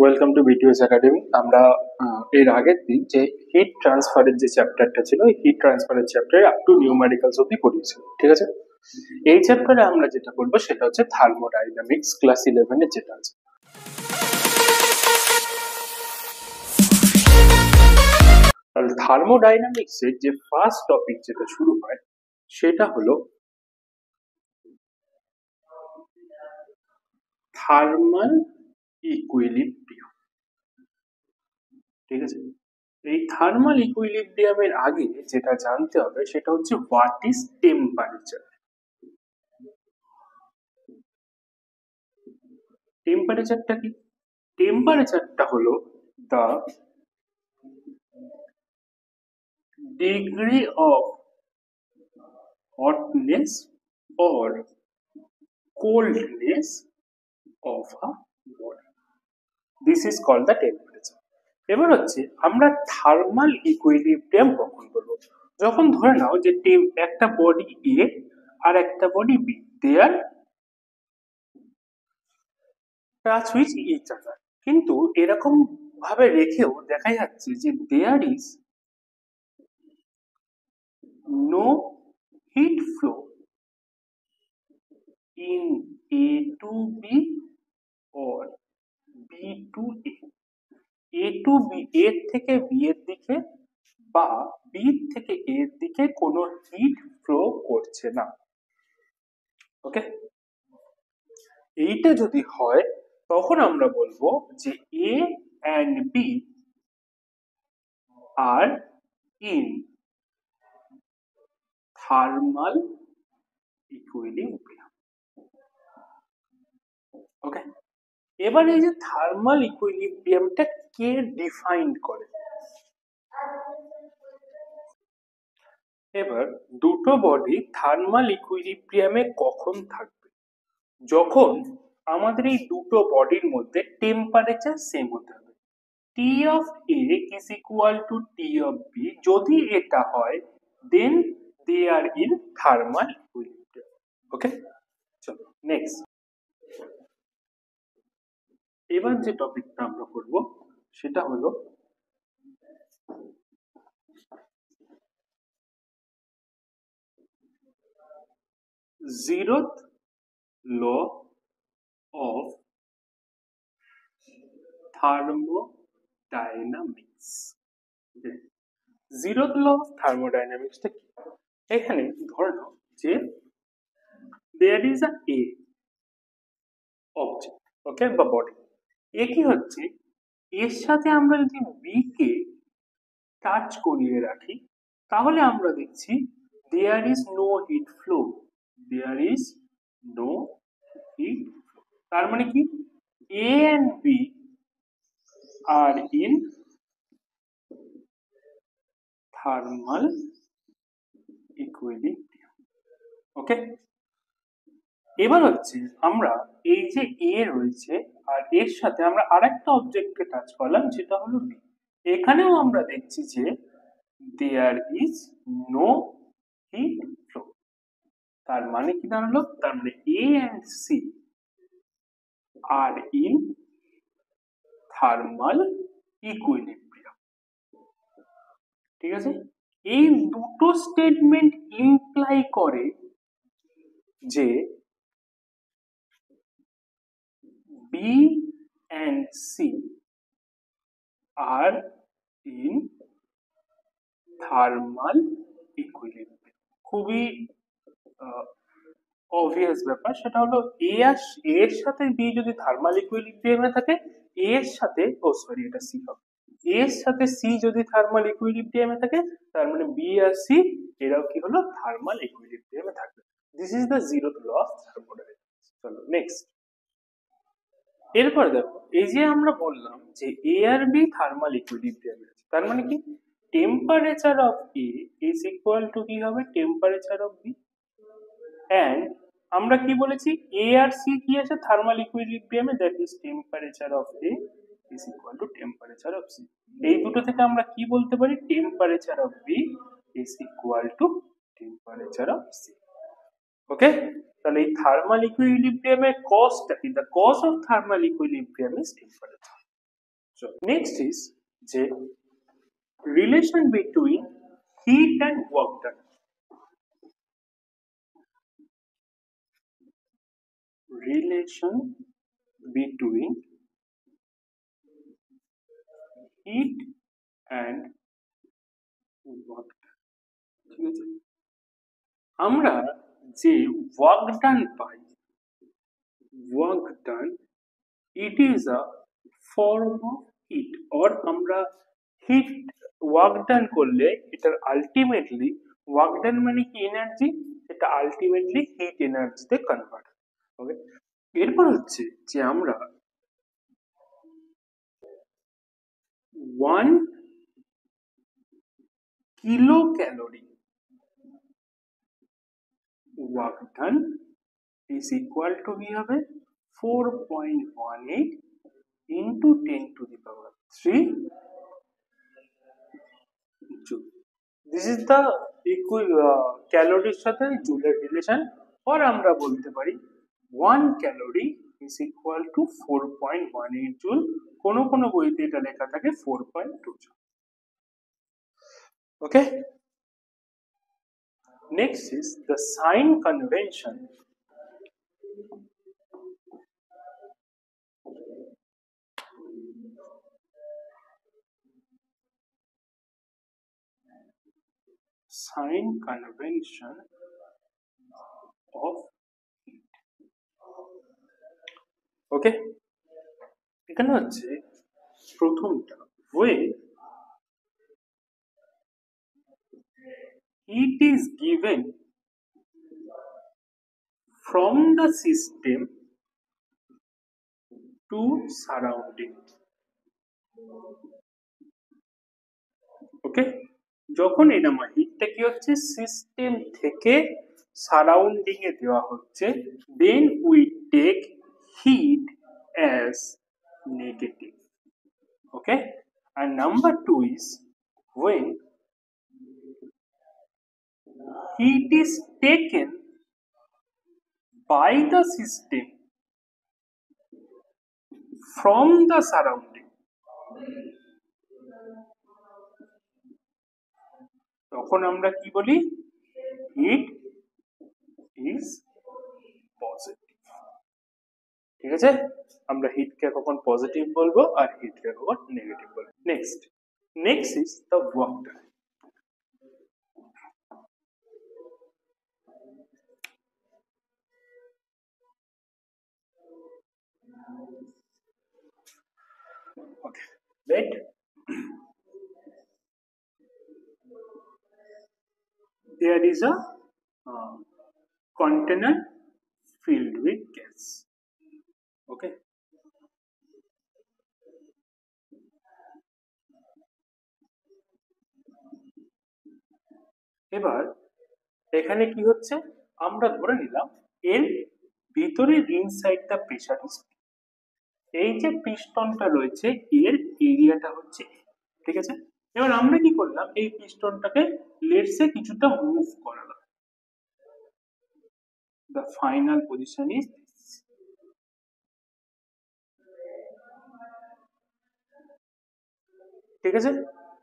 Welcome to BTS academy. আমরা এর আগের দিন যে হিট ট্রান্সফারের যে চ্যাপ্টারটা ছিল, এই হিট ট্রান্সফারের চ্যাপ্টারে আপ টু নিউমেরিক্যালস অব্দি পড়িয়েছি, ঠিক আছে। এই চ্যাপ্টারে আমরা যেটা করবো সেটা হচ্ছে থার্মোডাইনামিক্স, ক্লাস 11 এর যেটা আছে। তাহলে থার্মোডাইনামিক্স এর যে ফার্স্ট টপিক যেটা শুরু হয় সেটা হলো থার্মাল ইকুইলিব্রিয়াম, ঠিক আছে। এই থার্মাল ইকুইলিব্রিয়ামের আগে যেটা জানতে হবে সেটা হচ্ছে হোয়াট ইজ টেম্পারেচার। টেম্পারেচারটা কি? টেম্পারেচারটা হলো the degree of hotness or coldness of a body. This is called the temperature. এবার হচ্ছে আমরা থার্মাল ইকুইলিব্রিয়াম কখন বলবো? যখন ধরে নাও যে একটা বডি এ আর একটা body B, they are touch with each other, কিন্তু এরকম ভাবে রেখেও দেখা যাচ্ছে যে there is no heat flow in A to B or B to A. A to B এর থেকে B এর দিকে বা B থেকে A এর দিকে কোনো হিট ফ্লো করছে না। ওকে, এইটা যদি হয় তখন আমরা বলবো যে A and B are in thermal equilibrium. ওকে, এবার এই যে থার্মাল ইকুইলিব্রিয়ামটা কে ডিফাইন করে? এবার দুটো বডি থার্মাল ইকুইলিব্রিয়ামে কখন থাকবে? যখন আমাদের এই দুটো বডির মধ্যে টেম্পারেচার সেম হতে হবে। T of A is equal to T of B, যদি এটা হয় then they are in thermal equilibrium. ওকে, চলো নেক্সট। এবার যে টপিকটা আমরা করব সেটা হলো zeroth law of thermodynamics. zeroth law of thermodynamics টা কি? এখানে ধরে নাও যে there is a object, ওকে, বা বডি। এ কি হচ্ছে, এর সাথে আমরা যদি বি কে টাচ করিয়ে রাখি তাহলে আমরা দেখছি there is no heat flow, there is no heat flow। তার মানে কি, A and B are in thermal equilibrium। ওকে, এবার হচ্ছে আমরা এই যে A রয়েছে আর এর সাথে আমরা আরেকটা অবজেক্টকে টাচ করলাম যেটা হলো B, এখানেও আমরা দেখছি যে there is no heat flow। তার মানে কি দাঁড়ালো? তার মানে A and C are in thermal equilibrium, ঠিক আছে। এই দুটো স্টেটমেন্ট ইমপ্লাই করে যে B and C are in thermal equilibrium। খুবই অবভিয়াস ব্যাপার, সেটা হলো এ এর সাথে বি যদি থার্মাল ইকুইলিব্রিয়ামে থাকে, এর সাথে সরি এটা সি হবে, এর সাথে সি যদি থার্মাল ইকুইলিব্রিয়ামে থাকে তার মানে বি আর সি এরাও কি হলো, থার্মাল ইকুইলিব্রিয়ামে থাকবে। This is the zeroth law of thermodynamics. চলো নেক্সট। এরপর দেখো, এই যে আমরা বললাম যে এ আর বি থার্মাল ইকুইলিব্রিয়ামে আছে, তার মানে কি temperature of A is equal to কি হবে, টেম্পারেচার অফ বি। এন্ড আমরা কি বলেছি, এ আর সি কি আছে থার্মাল ইকুইলিব্রিয়ামে, that is temperature of A is equal to temperature of C. এই দুটো থেকে আমরা কি বলতে পারি, temperature of B is equal to temperature of C. Okay, তাহলে এই থার্মাল ইকুইলিব্রিয়ামের কজটা কি? The cause of thermal equilibrium is temperature. Next is যে relation between heat and work done. Relation between heat and work done. ঠিক আছে, আমরা যে ওয়ার্ক ডান পাই, work done it is a form of heat, or আমরা hit work done করলে এটার ultimately work done মানে কি এনার্জি, এটা আলটিমেটলি হিট এনার্জিতে কনভার্ট। ওকে, এরপর হচ্ছে যে আমরা 1 kilo calorie work done is equal to কি হবে 4.18 into 10 to the power 3 joule. This is the ক্যালোরির সাথে জুলের রিলেশন, or আমরা বলতে পারি 1 calorie is equal to 4.18 joule. কোনো কোনো বইতে এটা লেখা থাকে 4.2 joule. Okay, next is the sign convention sign convention of heat. Okay, এখানে হচ্ছে প্রথমটা when heat is given from the system to surrounding. ওকে, যখন এটা হিটটা কি হচ্ছে সিস্টেম থেকে সারাউন্ডিং এ দেওয়া হচ্ছে, then we take heat as negative. Okay, and number 2 is when heat is taken by the system from the surrounding, তখন আমরা কি বলি হিট ইজ পজিটিভ। ঠিক আছে, আমরা হিটকে কখন পজিটিভ বলবো আর হিটকে কখন নেগেটিভ বলবো। Next is the work done. Okay, wait. There is a container filled with gas. Okay. এবার এখানে কি হচ্ছে, আমরা ধরে নিলাম এর ভিতরের ইনসাইড দ্য প্রেসার ইজ, এই যে পিস্টনটা রয়েছে এর এরিয়াটা হচ্ছে, ঠিক আছে। এবার আমরা কি করলাম, এই পিস্টনটাকে লেটসে কিছুটা মুভ করালাম। The final position is this. ঠিক আছে,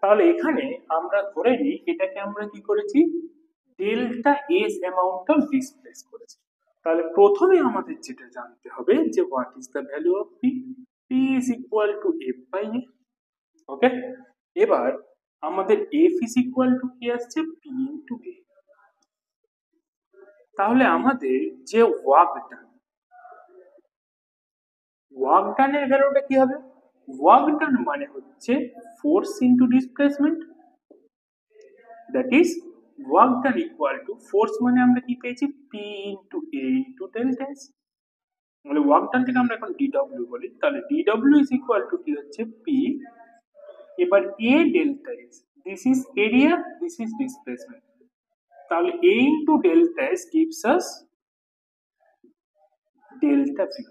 তাহলে এখানে আমরা ধরে নিই এটাকে আমরা কি করেছি, delta S amount of displace করেছি। তাহলে প্রথমে আমাদের যেটা জানতে হবে যে what is the value of P, P is equal to F by A. Okay, এবার আমাদের এফ ইজ ইকুয়াল টু কি আসছে, পি ইনটু এ। তাহলে আমাদের যে ওয়ার্ক ডানের ভ্যালুটা কি হবে, ওয়ার্ক ডান মানে হচ্ছে force into displacement, that is work done equal to force মানে আমরা কি পেয়েছি, P into a into delta S. মানে ওয়ার্ক ডানটাকে আমরা এখন ডিডব্লিউ বলি, তাহলে ডিডব্লিউ ইজ ইকুয়াল টু কি হচ্ছে পি, এবার A delta S, this is area, this is displacement, তাহলে A into delta S gives us delta V.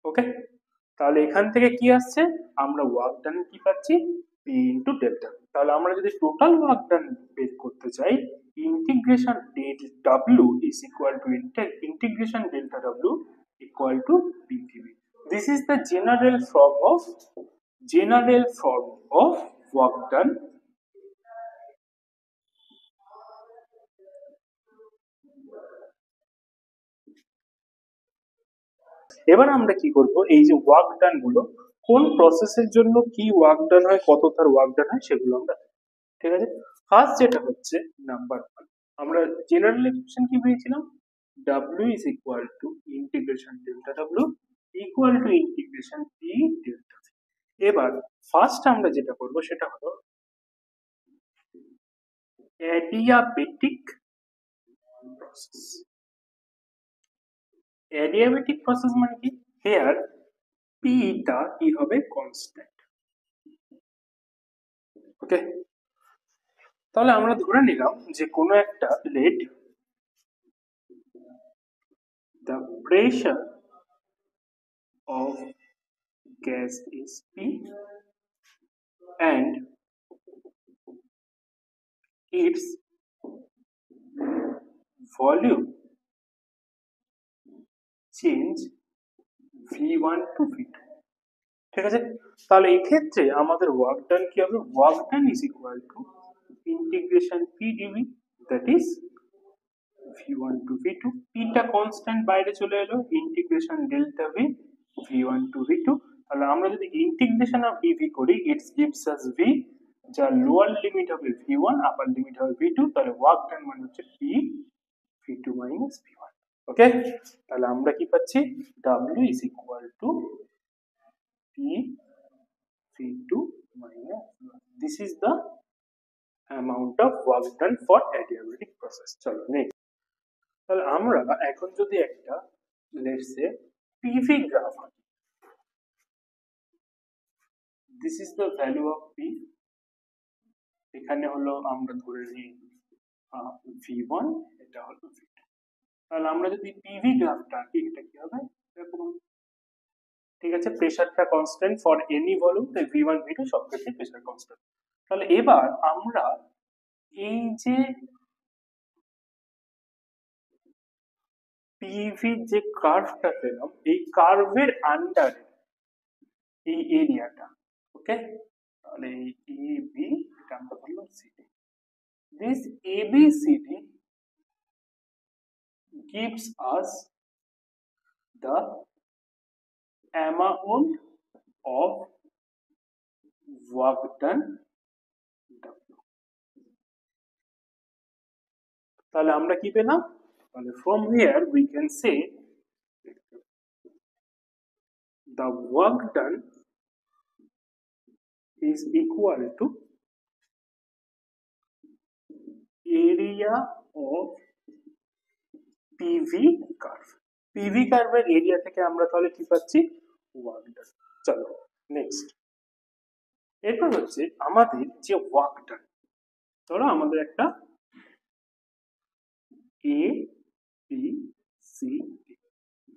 Okay, তাহলে এখান থেকে কি আসছে, আমরা ওয়ার্ক ডান কি পাচ্ছি, পি ইনটু ডেল্টা। তাহলে আমরা যদি টোটাল ওয়ার্ক ডান বের করতে চাই, integration W is equal to integration delta W equal to PTV. This is the general form of work done. এবার আমরা কি করব, এই যে ওয়ার্ক ডান গুলো কোন প্রসেসের জন্য কি ওয়ার্ক ডান হয়, কত তার ওয়ার্ক ডান হয় সেগুলো আমরা দেখব। ঠিক আছে, ফার্স্ট যেটা হচ্ছে নাম্বার 1, আমরা জেনারেল ইকুয়েশন কি পেয়েছিলাম, w is equal to integration delta w equal to integration p delta v। এবার ফার্স্ট আমরা যেটা করব সেটা হলো অ্যাডিয়াবেটিক প্রসেস। অ্যাডিয়াবেটিক প্রসেস মানে কি, হেয়ার পি টা কি হবে, কনস্ট্যান্ট। ওকে, তাহলে আমরা ধরে নিলাম যে কোনো একটা late the pressure of gas is P and its volume change V1 to V2। ঠিক আছে, তাহলে এই ক্ষেত্রে আমাদের ওয়ার্ক ডান কি হবে, work done is equal to integration P dV, that is V1 to V2। পিটা কনস্ট্যান্ট বাইরে চলে এলো, integration delta V V1 to V2। তাহলে আমরা যদি ইন্টিগ্রেশন অফ ডিভি করি, ইটস গিভস আস ভি, যার লোয়ার লিমিট হবে V1, আপার লিমিট হবে V2। তাহলে ওয়ার্ক ডান মানে হচ্ছে P V2 minus V1। ওকে, তাহলে আমরা কি পাচ্ছি, W is equal to P V2 minus V1। This is the amount of work done for adiabatic process। চলো নেক্সট, তাহলে আমরা এখন যদি একটা লেটস সে পিভি গ্রাফ আঁকি, this is the value of P. এখানে হলো আমরা ধরে নিই V1, এটা হলো V2। তাহলে আমরা যদি পিভি গ্রাফটা আঁকি, এটা কি হবে, এরকম। ঠিক আছে, প্রেসারটা কনস্ট্যান্ট ফর এনি ভলিউম, তাই V1 V2 সব ক্ষেত্রে প্রেসার কনস্ট্যান্ট। তাহলে এবার আমরা এই যে পিভি যে কার্ভটা পেলাম, এই কার্ভের আন্ডারে এই এরিয়াটা, ওকে, তাহলে এই এ বি, এটা আমরা বললাম CD. This A B CD gives us the amount of work done W। তাহলে আমরা কি পেলাম, তাহলে from here we can say the work done is equal to area of PV curve। PV কার্ভের area থেকে আমরা তাহলে কি পাচ্ছি, ওয়ার্ক ডান। চলো নেক্সট, এরপর হচ্ছে আমাদের যে ওয়ার্ক ডান, ধরো আমাদের একটা এ বি সি ডি,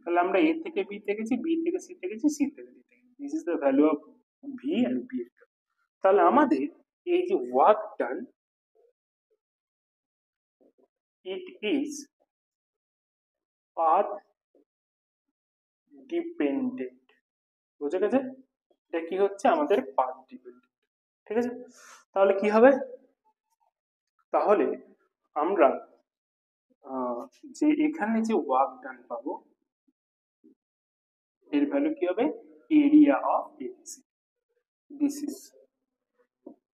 তাহলে আমরা এ থেকে বি থেকেছি, বি থেকে সি থেকেছি, সি থেকে ডি থেকেছি। This is the value of V and P. তাহলে আমাদের এই যে work done, it is path dependent. বুঝে গেছে, এটা কি হচ্ছে, আমাদের পাথ ডিপেন্ডেন্ট। ঠিক আছে, তাহলে কি হবে, তাহলে আমরা যে এখানে যে ওয়ার্ক ডান পাবো, এর ভ্যালু কি হবে, area of ABC. This is,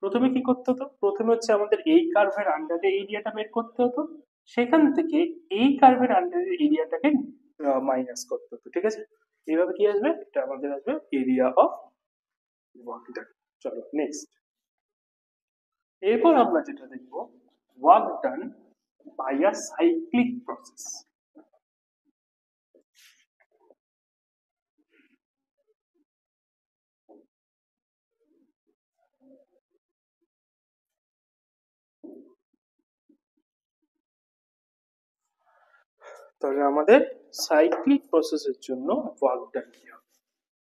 প্রথমে কি করতে হতো, প্রথমে হচ্ছে আমাদের এই কার্ভের আন্ডারে এরিয়াটা বের করতে হতো, সেখান থেকে এই কার্ভের আন্ডারে এরিয়াটাকে মাইনাস করতে হতো। ঠিক আছে, এইভাবে কি আসবে, এটা আমাদের আসবে এরিয়া অফ ওয়ার্ক ডান। চলো নেক্সট, এরপর আমরা যেটা দেখব, work done by a cyclic process. তাহলে আমাদের সাইক্লিক প্রসেসের জন্য ওয়ার্ক ডান কি হবে,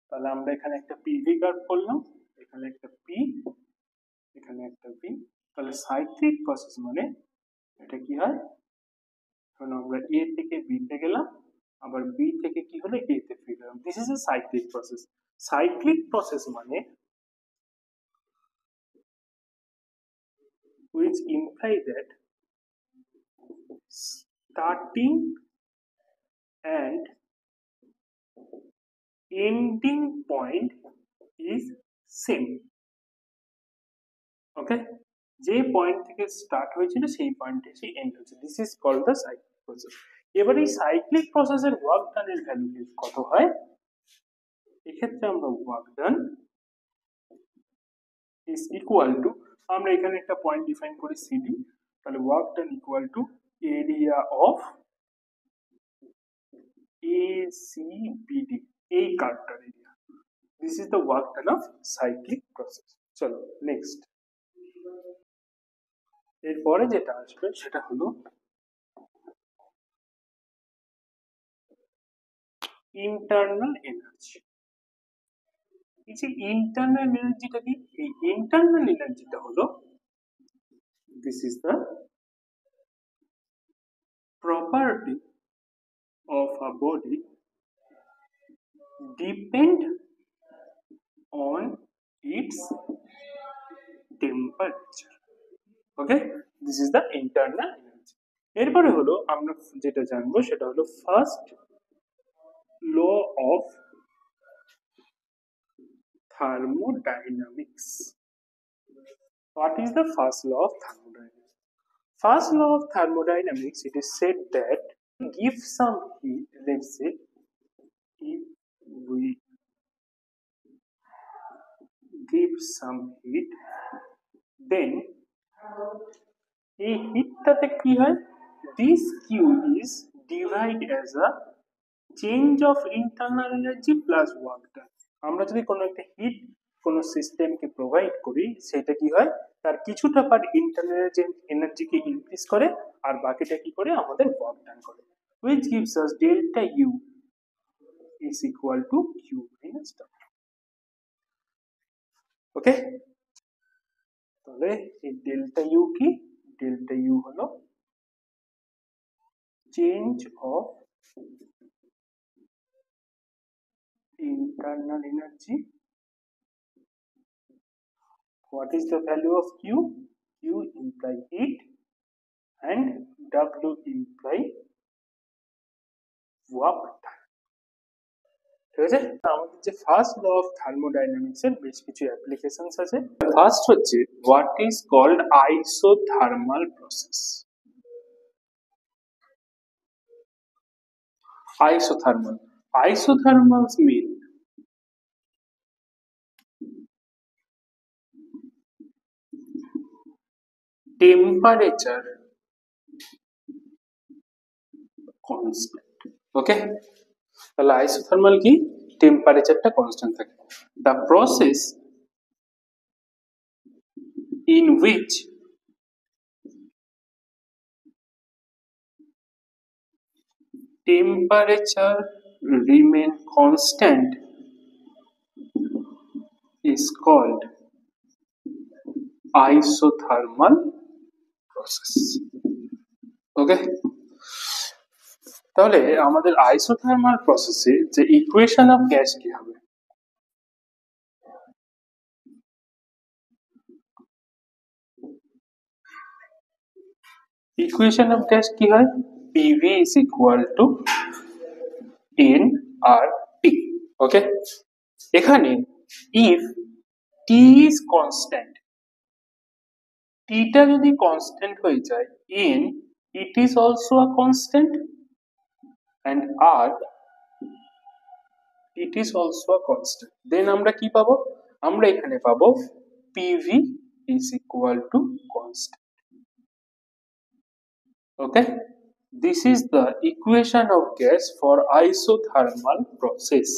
তাহলে আমরা এখানে একটা পিভি কার্ভ করলাম, এখানে একটা পি, এখানে একটা পি। তাহলে সাইক্লিক প্রসেস মানে এটা কি হয়, এখন আমরা এ থেকে বি তে গেলাম, আবার বি থেকে কি হলো এ তে ফিরে এলাম। This is a cyclic process. Cyclic process মানে which imply that starting and ending point is same. ওকে, যে পয়েন্ট থেকে স্টার্ট হয়েছিল সেই পয়েন্টে সেই এন্ড হচ্ছে, this is called the cyclic process. এবার এই সাইক্লিক প্রসেসের ওয়ার্ক ডানের ভ্যালু কত হয়, এক্ষেত্রে আমরা work done is equal to, আমরা এখানে একটা পয়েন্ট ডিফাইন করি সিডি, তাহলে work done equal to area of ACBD, এই কার্ভটার area. This is the work done of cyclic process. চলো নেক্সট, এরপরে যেটা আসবে সেটা হলো ইন্টারনাল এনার্জি। এই যে ইন্টারনাল এনার্জিটা কি, এই ইন্টারনাল এনার্জিটা হলো this is the property of a body depend on its temperature. Okay, this is the internal energy. এরপরে হলো আমরা যেটা জানবো সেটা হলো first law of thermodynamics. What is the first law of thermodynamics? First law of thermodynamics, it is said that give some heat, let's say if we give some heat, then এই হিটটাতে কি হয়, this Q is divided as a change of internal energy plus work done. আমরা যদি কোনো একটা hit কোনো সিস্টেমকে provide করি, সেটা কি হয়, তার কিছুটা পার্ট ইন্টারনাল এনার্জিকে ইনক্রিজ করে আর বাকিটা কি করে আমাদের ওয়ার্ক ডান করে, which gives us delta U is equal to Q minus W. ওকে, তাহলে এই ডেল্টা ইউ কি, ডেল্টা ইউ হলো change of internal energy. What is the value of Q? Q imply heat and W imply work done. ঠিক আছে, আমাদের যে first law of thermodynamics এর বেশ কিছু অ্যাপ্লিকেশনস আছে। ফার্স্ট হচ্ছে what is called isothermal process. Isothermals mean temperature constant. Okay, তাহলে আইসোথার্মাল কি, টেম্পারেচারটা কনস্ট্যান্ট থাকে। The process in which temperature remain constant is called isothermal process. Okay, তাহলে আমাদের আইসোথার্মাল প্রসেসে যে ইকুয়েশন অফ গ্যাস কি হবে, ইকুয়েশন অফ গ্যাস কি হয়, PV is equal to nRT. ওকে, এখানে if T is constant, T টা যদি কনস্ট্যান্ট হয়ে যায়, N it is also a constant and R it is also a constant, then আমরা কি পাবো, আমরা এখানে পাবো PV is equal to constant. Okay, this is the equation of gas for isothermal process.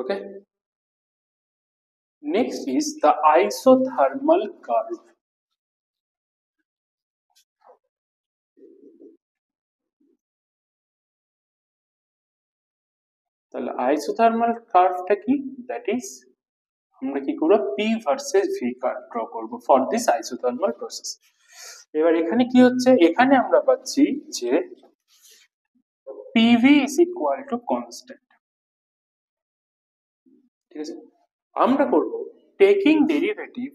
Okay, next is the isothermal curve. তাহলে isothermal কার্ভটা কি, that is আমরা কি করব, P versus V curve draw করব ফর দিস আইসোথার্মাল প্রসেস। এবার এখানে কি হচ্ছে, এখানে আমরা পাচ্ছি যে PV is equal to constant. ঠিক আছে, আমরা করব taking derivative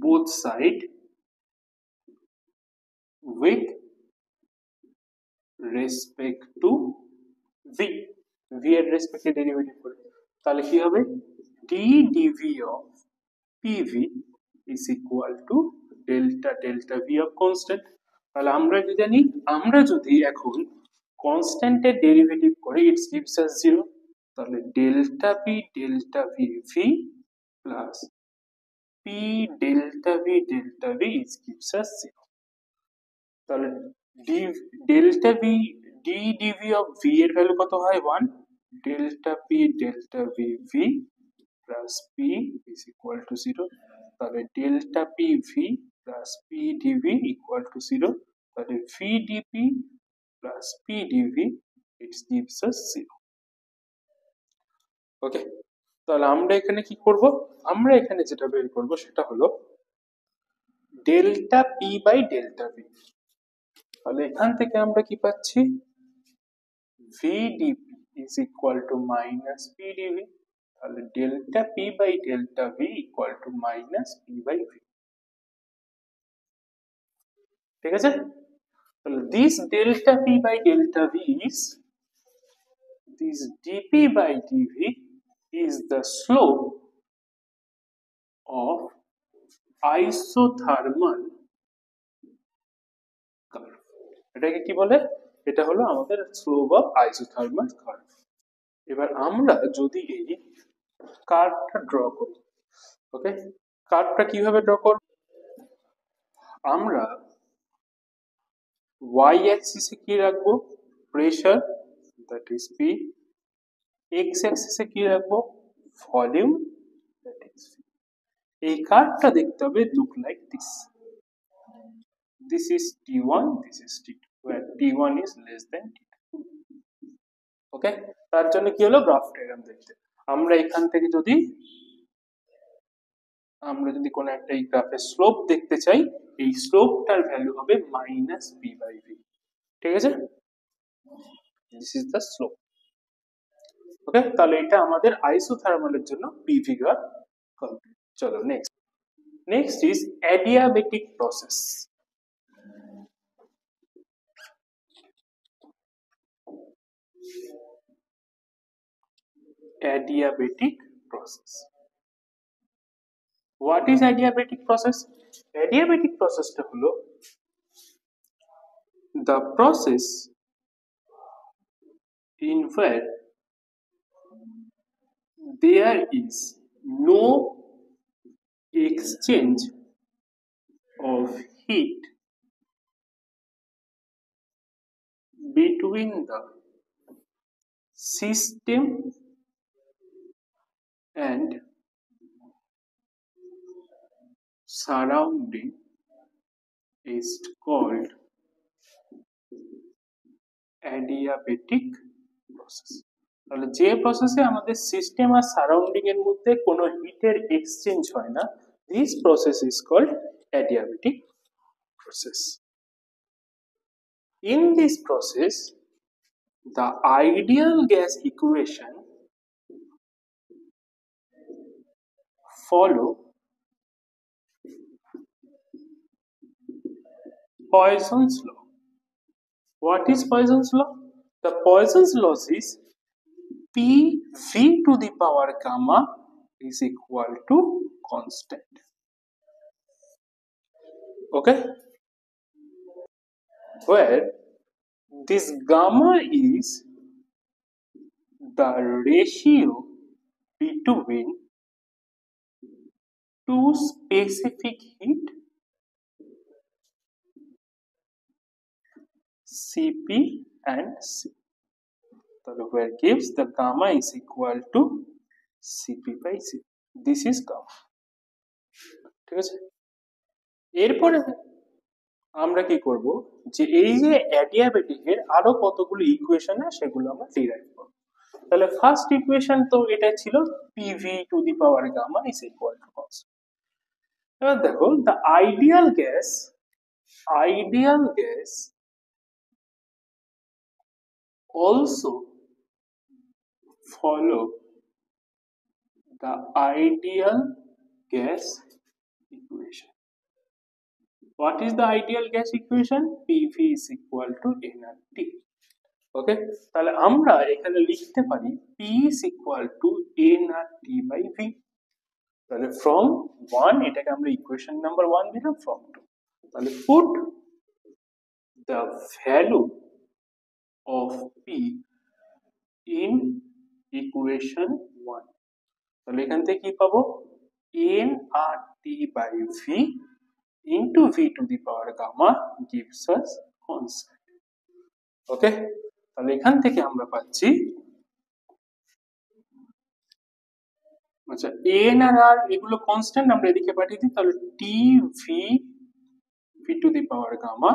both side with respect to v, v এর রেসপেক্টে ডেরিভেটিভ করে, তাহলে কি হবে, d dv of pv is equal to delta delta v of constant। তাহলে আমরা কি জানি, আমরা যদি এখন কনস্ট্যান্টের ডেরিভেটিভ করি ইটস গিভস আস 0, তাহলে delta p delta v v plus p delta v is gives us 0। তাহলে d delta v d dv of v এর ভ্যালু কত হয় 1, delta p delta v plus p is equal to 0, তাহলে delta p v plus p dv equal to 0, তাহলে v dp plus p dv it gives us 0। ওকে, তাহলে আমরা এখানে কি করব, আমরা এখানে যেটা বের করব সেটা হলো delta P by delta V. তাহলে এখান থেকে আমরা কি পাচ্ছি, V DP is equal to minus P DV, তাহলে delta P by delta V equal to minus P by V. ঠিক আছে, তাহলে this delta P by delta V is this dp by dv is the slope of isothermal curve। এটাকে কি বলে, এটা হলো আমাদের স্লোপ অফ আইসোথার্মাল কার্ভ। এবার আমরা যদি এই কার্ভটা ড্র করি, ওকে, কার্ভটা কিভাবে ড্র করব, আমরা y অ্যাক্সিসে কি রাখবো, pressure that is p, x অ্যাক্সিসে কি রাখবো, ভলিউম দ্যাট ইজ v। এই কার্ভটা দেখতে হবে look like this, this is t1, this is t2, where t1 is less than t2। ওকে, তার জন্য কি হলো, গ্রাফ ডায়াগ্রাম দেখতে, আমরা এখান থেকে যদি কোনো একটা এই গ্রাফের স্লোপ দেখতে চাই, এই স্লোপটার ভ্যালু হবে মাইনাস পি বাই ভি। ঠিক আছে, দিস ইজ দ্য স্লোপ। ওকে, তাহলে এটা আমাদের আইসোথার্মালের জন্য পিভি গ্রাফ কমপ্লিট। চলো next is adiabatic process. Adiabatic process. What is adiabatic process? Adiabatic process টা হলো the process in where there is no exchange of heat between the system and surrounding is called adiabatic process। তাহলে যে প্রসেসে আমাদের system আর surrounding এর মধ্যে কোনো হিটের exchange হয় না, this process is called adiabatic process। In this process the ideal gas equation follow Poisson's law। What is Poisson's law? The Poisson's law is P v to the power gamma is equal to constant। Okay, where this gamma is the ratio between two specific heat Cp and C, where gives the gamma is equal to Cp by C। This is gamma। ঠিক আছে, এরপরে আমরা কি করব, যে এই যে adiabatic এর আরো কতগুলো ইকুয়েশন আছে সেগুলো আমরা ডিরাইভ করব। তাহলে ফার্স্ট ইকুয়েশন তো এটা ছিল PV to the power gamma is equal to constant. এবার দেখো the ideal gas also follow the ideal gas equation. What is the ideal gas equation? PV is equal to nRT. ওকে, তাহলে আমরা এখানে লিখতে পারি P is equal to nRT by V। তাহলে from 1 এটাকে আমরা ইকুয়েশন নাম্বার 1 দিলাম, from 2 তাহলে put the value of P in equation 1। তাহলে এখান থেকে কি পাবো, nRT by V into V to the power gamma gives us constant। Okay, তাহলে এখান থেকে আমরা পাচ্ছি, আচ্ছা n আর r এগুলো কনস্ট্যান্ট, আমরা এদিকে পাঠিয়ে দিই, তাহলে TV V to the power gamma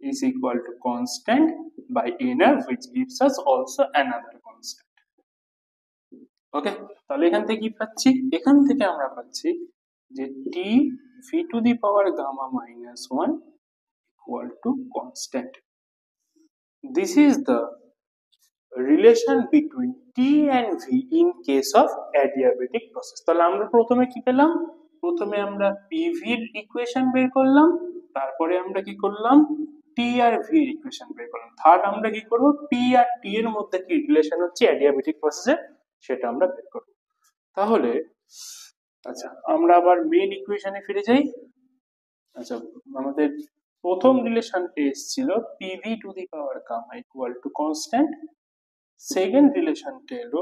is equal to constant by nr which gives us also another constant। Okay, তাহলে এখান থেকে কি পাচ্ছি, এখান থেকে আমরা পাচ্ছি যে T V to the power gamma minus 1 equal to constant। This is the relation between T and V in case of adiabatic process। তাহলে আমরা প্রথমে কি পেলাম, প্রথমে আমরা PV এর ইকুয়েশন বের করলাম, তারপরে আমরা কি করলাম T আর V এর ইকুয়েশন বের করলাম, থার্ড আমরা কি করব P আর T এর মধ্যে কি রিলেশন হচ্ছে adiabatic প্রসেসে সেটা আমরা বের করব। তাহলে আচ্ছা আমরা আবার মেইন ইকুয়েশনে ফিরে যাই। আচ্ছা আমাদের প্রথম রিলেশনটা এসেছিল PV to the power gamma equal to constant, second রিলেশনটা হলো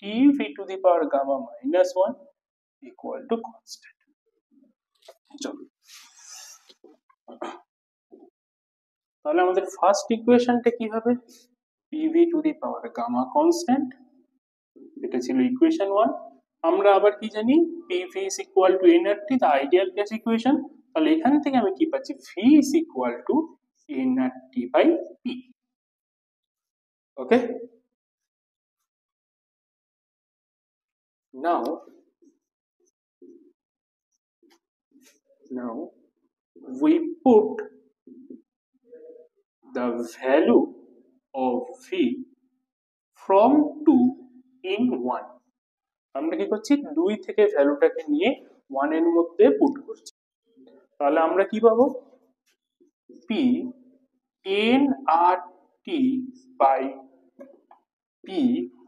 TV to the power gamma minus 1 equal to constant. চলো তাহলে আমাদের ফার্স্ট ইকুয়েশনটা কি হবে, PV to the power gamma constant, এটা ছিল ইকুয়েশন 1। আমরা আবার কি জানি PV is equal to nRT, the ideal gas equation। তাহলে এখান থেকে আমি কি পাচ্ছি, V is equal to nRT by P। Okay, now we put the value of V from 2 in 1। আমরা কি করছি, 2 থেকে ভ্যালুটাকে নিয়ে 1 এর মধ্যে পুট করছি। তাহলে আমরা কি পাবো, P nRT by P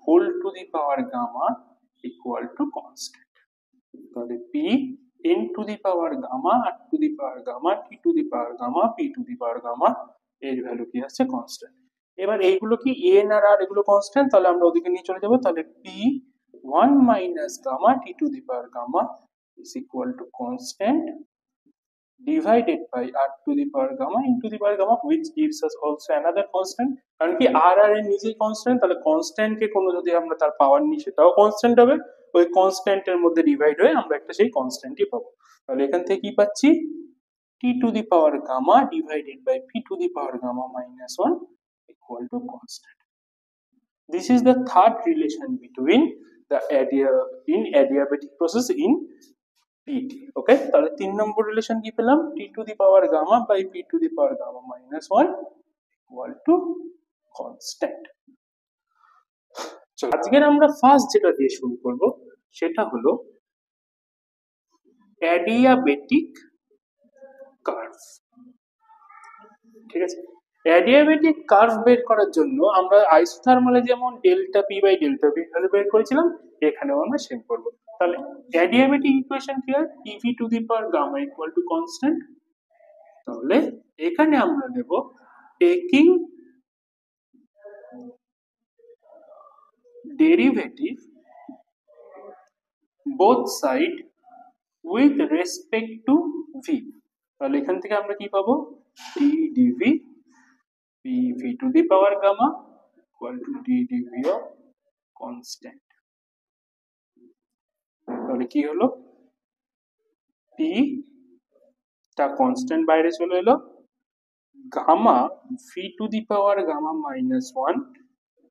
whole to the power gamma equal to constant। তাহলে P n to the power gamma r to the power gamma T to the power gamma P to the power gamma এর value কি আসছে constant. এবার এইগুলো কি n আর r এগুলো constant, তাহলে আমরা ওদিকে নিয়ে চলে যাব। তাহলে P 1 minus gamma T to the power gamma is equal to constant divided by r to the power gamma into the power gamma which gives us also another constant। কারণ কি r এর নিজেই কনস্ট্যান্ট, তাহলে constant কে কোনো যদি আমরা তার পাওয়ার নিই সেটাও কনস্ট্যান্ট হবে, ওই কনস্ট্যান্ট এর মধ্যে ডিভাইড হয়ে আমরা একটা সেই কনস্ট্যান্টই পাবো। তাহলে এখান থেকে কি পাচ্ছি, T to the power gamma divided by P to the power gamma minus 1 equal to constant। This is the third relation between the adiabatic process in PT। ওকে, তাহলে 3 নম্বর রিলেশন কি পেলাম, T to the power gamma by P to the power gamma minus 1 equal to constant। চলো আজকের আমরা first যেটা দিয়ে শুরু করব সেটা হলো অ্যাডিয়াবেটিক কার্ভ। ঠিক আছে, অ্যাডিয়াবেটিক কার্ভ বের করার জন্য আমরা আইসোথার্মালে যেমন delta P by delta V value বের করেছিলাম, এখানেও আমরা সেম করব। তাহলে অ্যাডিয়াবেটিক ইকুয়েশন কি হয়, PV to the power gamma equal to constant. তাহলে এখানে আমরা দেব taking derivative both side with respect to V. তাহলে এখান থেকে আমরা কি পাবো, D DV PV to the power gamma equal to D DV of constant. তাহলে কি হলো, পি টা কনস্ট্যান্ট বাইরে চলে এলো, gamma V to the power gamma minus one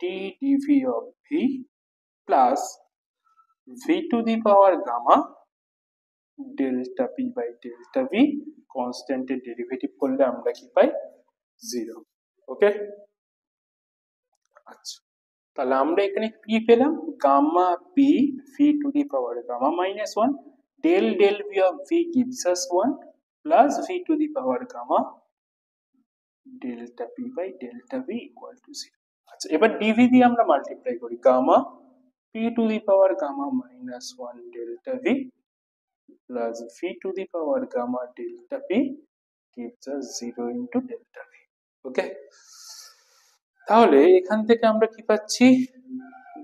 D DV of V plus V to the power gamma delta P by delta V, কনস্ট্যান্টের derivative করলে আমরা কি পাই? 0। ওকে, আচ্ছা, তাহলে আমরা এখানে কি পেলাম? Gamma P V to the power gamma minus one del del V of V gives us 1 plus V to the power gamma delta P by delta V equal to 0। আচ্ছা, এবার ডিভি দিয়ে আমরা মাল্টিপ্লাই করি। Gamma P to the power gamma minus one delta V plus V to the power gamma delta P gives us 0 into delta V. Okay, তাহলে এখান থেকে আমরা কি পাচ্ছি?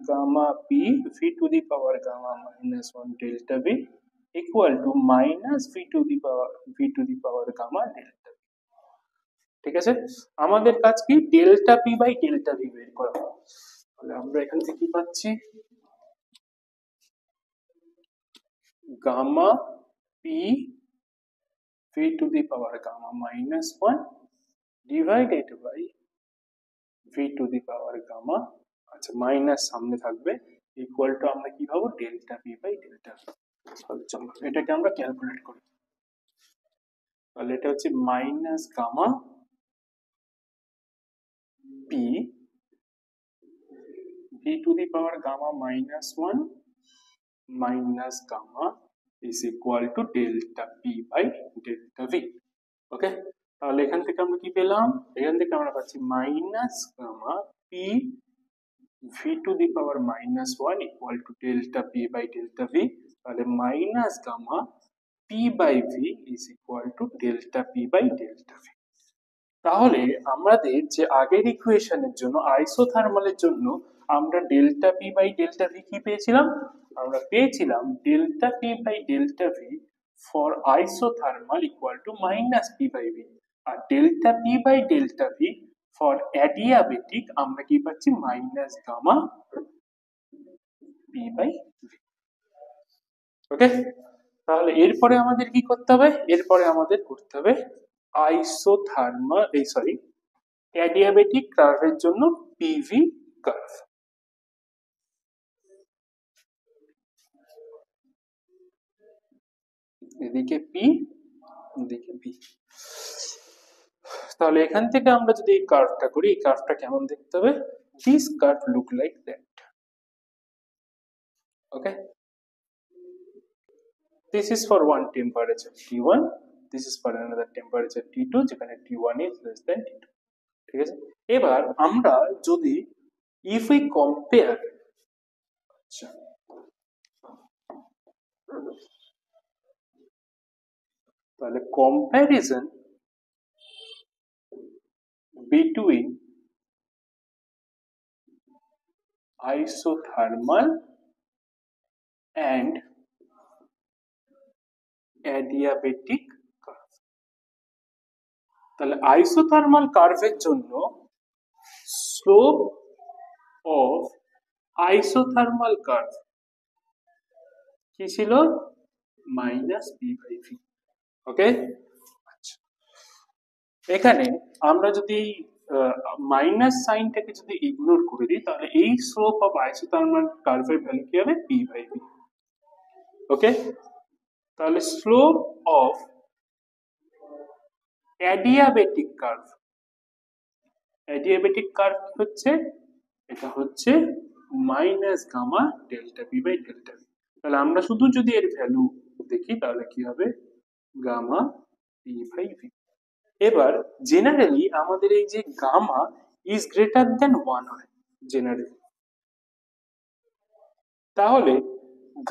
Gamma P V to the power gamma minus one delta V equal to minus V to the power gamma delta V. ঠিক আছে, আমাদের কাজ কি? Delta P by delta V বের করা। তাহলে আমরা এখান থেকে কি পাচ্ছি? Gamma P V to the power gamma minus one divided by V to the power gamma, আচ্ছা মাইনাস সামনে থাকবে, ইকুয়াল টু আমরা কি পাবো? Delta P by delta V. চলো এটাকে আমরা ক্যালকুলেট করি। তাহলে এটা হচ্ছে minus gamma P V to the power gamma minus one minus gamma is equal to delta P by delta V. Okay, তাহলে এখান থেকে আমরা কি পেলাম? এখান থেকে আমরা পাচ্ছি minus gamma P V to the power minus one equal to delta P by delta V. তাহলে minus gamma P by V is equal to delta P by delta V. তাহলে আমাদের যে আগের ইকুয়েশনের জন্য আইসোথার্মালের জন্য আমরা delta P by delta V কি পেয়েছিলাম? আমরা পেয়েছিলাম delta P by delta V for isothermal equal to minus P by V, আর delta P by delta V for adiabatic আমরা কি পাচ্ছি? Minus gamma P by V. Okay, তাহলে এরপরে আমাদের কি করতে হবে? এরপরে আমাদের করতে হবে আইসোথার্মাল অ্যাডিয়াবেটিক কার্ভের জন্য পিভি কার্ভ। এদিকে পি, এদিকে বি। তাহলে এখান থেকে আমরা যদি এই কার্ভটা করি, এই কার্ভটা কেমন দেখতে হবে? This curve look like that. Okay, this is for one temperature T1, this is for another temperature T2, যেখানে T1 is less than T2। ঠিক আছে, এবার আমরা যদি if we compare, আচ্ছা তাহলে comparison between isothermal and adiabatic curve। তাহলে isothermal কার্ভের জন্য স্লোপ অফ আইসোথার্মাল কার্ভ কি ছিল? Minus P by V. Okay, আচ্ছা, এখানে আমরা যদি মাইনাস সাইনটাকে যদি ইগনোর করে দিই, তাহলে এই স্লোপ অফ আইসোথার্মাল কার্ভের ভ্যালু কি হবে? P by V. ওকে, তাহলে slope of adiabatic curve, adiabatic curve হচ্ছে, এটা হচ্ছে minus gamma delta P by delta V. তাহলে আমরা শুধু যদি এর ভ্যালু দেখি তাহলে কি হবে? Gamma P by V. এবার জেনারেলি আমাদের এই যে গামা ইজ গ্রেটার দেন 1 হয় জেনারেলি, তাহলে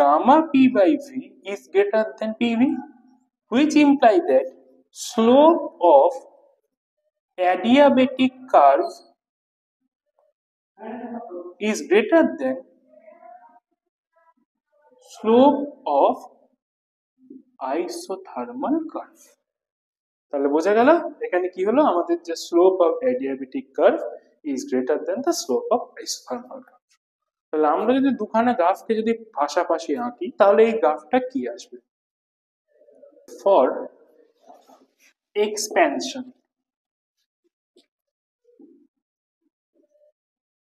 gamma P by V is greater than PV, which imply that slope of adiabatic curve is greater than slope of isothermal curve। তাহলে বোঝা গেল এখানে কি হলো? আমাদের যে slope of adiabatic curve is greater then the slope of isothermal curve. তাহলে আমরা যদি দুখানা গ্রাফকে যদি পাশাপাশি আঁকি তাহলে এই গ্রাফটা কি আসবে? ফর এক্সপ্যানশন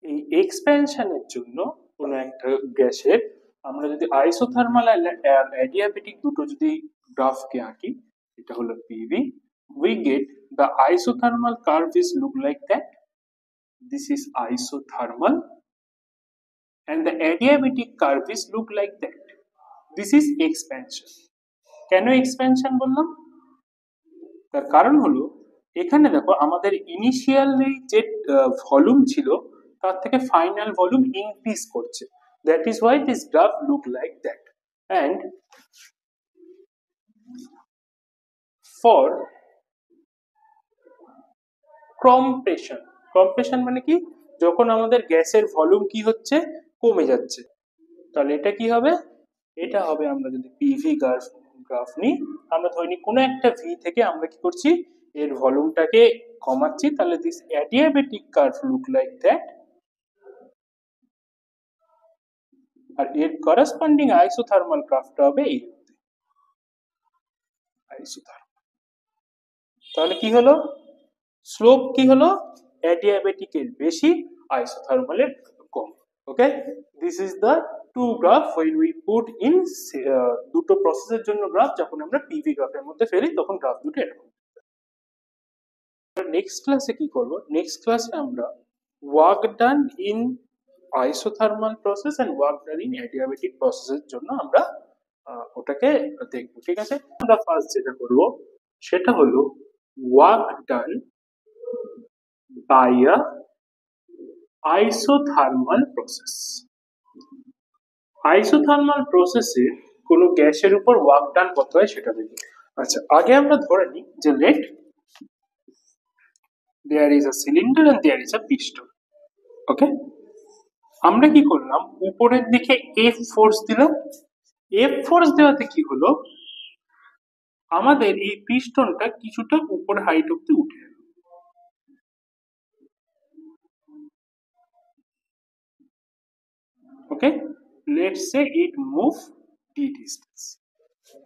এই এক্সপ্যানশনের জন্য কোনো একটা গ্যাসের আমরা যদি আইসোথার্মাল আর অ্যাডিয়াবেটিক দুটো যদি গ্রাফকে আঁকি, এটা হলো PV, we get the isothermal curve is look like that. This is isothermal and the adiabatic curve is look like that. This is expansion. কেন এক্সপ্যানশন বললাম? তার কারণ হলো এখানে দেখো আমাদের ইনিশিয়ালি যে ভলিউম ছিল তার থেকে ফাইনাল ভলিউম ইনক্রিজ করছে, that is why this graph look like that. And for compression, compression মানে কি, যখন আমাদের গ্যাসের ভলিউম কি হচ্ছে, কমে যাচ্ছে, তাহলে এটা কি হবে, এটা হবে আমরা যদি পিভি গ্রাফ নিই, আমরা ধরে নিই কোনো একটা ভি থেকে আমরা কি করছি, এর ভলিউমটাকে কমাচ্ছি, তাহলে this adiabatic curve look like that. আর এর করেসপন্ডিং আইসোথার্মাল গ্রাফটা হবে এই আইসোথার্মাল। তাহলে কি হলো, স্লোপ কি হলো, অ্যাডিয়াবেটিকের বেশি, আইসোথার্মালের কম। Okay, this is the two graph when we put in দুটো প্রসেসের জন্য গ্রাফ, যখন আমরা পিভি গ্রাফের মধ্যে ফেলি তখন গ্রাফ দুটো এরকম। নেক্সট ক্লাসে কি করব, নেক্সট ক্লাসে আমরা work done in isothermal process and work done in adiabatic প্রসেসের জন্য আমরা ওটাকে দেখবো, ঠিক আছে। আমরা ফার্স্ট যেটা করব সেটা হলো work done by a isothermal process. Isothermal প্রসেসে কোনো গ্যাসের উপর ওয়ার্ক ডান কত হয় সেটা দেখি। আচ্ছা, আগে আমরা ধরে নিই যে let there is a cylinder and there is a piston. Okay, আমরা কি করলাম, উপরের দিকে এফ ফোর্স দিলাম, এফ ফোর্স দেওয়াতে কি হলো, আমাদের এই পিস্টনটা কিছুটা উপর হাইট অব্দি উঠে গেল। Okay, let's say it move D distance.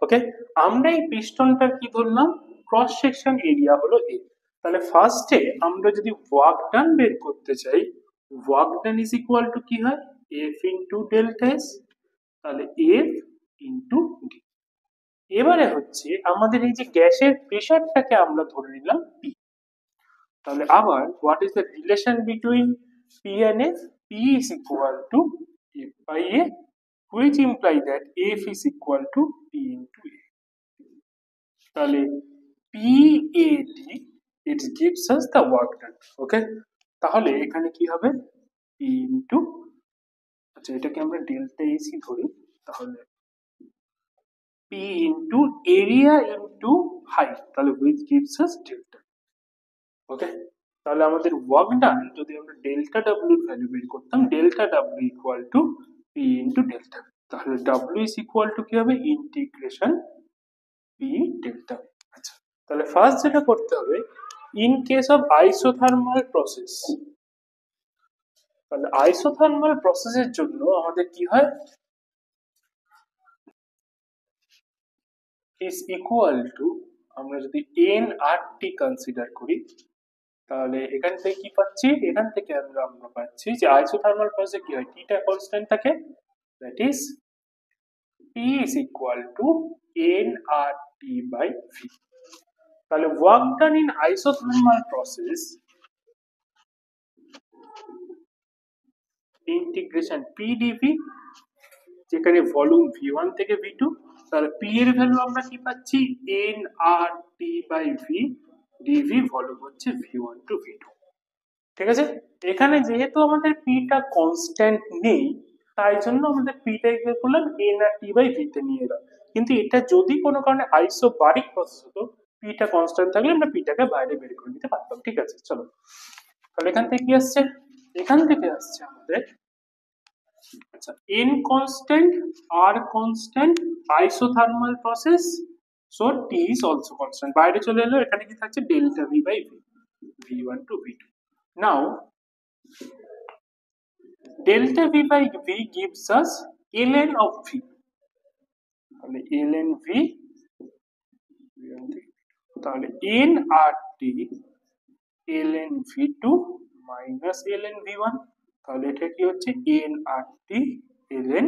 Okay, আমরা এই পিস্টনটার কি ধরলাম, ক্রস সেকশন এরিয়া হলো এ। তাহলে ফার্স্টে আমরা যদি ওয়ার্ক ডান বের করতে চাই, work done is equal to কি হয়, এফ ইন্টু ডেল্টা এস, তাহলে এফ ইন্টু ডি। এবারে হচ্ছে আমাদের এই যে গ্যাসের প্রেসারটাকে আমরা ধরে নিলাম পি, তাহলে আবার what is the relation between P and F, P is equal to F by A, which imply that F is equal to P into A. তাহলে PAD it gives us the work done. ওকে, তাহলে এখানে কি হবে, P into, আচ্ছা এটাকে আমরা delta AC ধরি, তাহলে P into area into height, তাহলে which gives us delta। ওকে, তাহলে আমাদের ওয়ার্ক ডান যদি আমরা ডেল্টা ডাব্লিউ ভ্যালু বের করতাম, delta W equal to P into delta, তাহলে W is equal to কি হবে, ইন্টিগ্রেশন P ডেল্টা। আচ্ছা, তাহলে ফার্স্ট যেটা করতে হবে, in case of isothermal process, তাহলে আইসোথার্মাল প্রসেসের জন্য আমাদের কি হয়, is equal to, আমরা যদি nRT কনসিডার করি, তাহলে এখান থেকে কি পাচ্ছি, এখান থেকে আমরা পাচ্ছি যে আইসোথার্মাল প্রসেসে কি হয়, টিটা কনস্ট্যান্ট থাকে, that is P is equal to nRT by V। তাহলে work done in isothermal process integration P dV, যেখানে ভলিউম V1 থেকে V2, তাহলে P এর ভ্যালু আমরা কি পাচ্ছি, nRT by V, dV volume হচ্ছে V1 to V2। ঠিক আছে, এখানে যেহেতু আমাদের P টা কনস্ট্যান্ট নেই, তাই জন্য আমাদের P টা কি করলাম, nRT by V তে নিয়ে এলাম। কিন্তু এটা যদি কোনো কারণে আইসোবারিক প্রসেস হতো, P টা কনস্ট্যান্ট থাকলে আমরা P টাকে বাইরে বের করে নিতে পারতাম। ঠিক আছে, চলো, তাহলে এখান থেকে কি আসছে, এখান থেকে আসছে আমাদের, আচ্ছা, n constant, r constant, isothermal process, so t is also constant, বাইরে চলে এলো, এখানে কি থাকছে, delta v by v, v1 to v2। now delta v by v gives us ln of v, তাহলে ln v, তাহলে nRT ln v2 minus ln v1, তাহলে এটা কি হচ্ছে nRT ln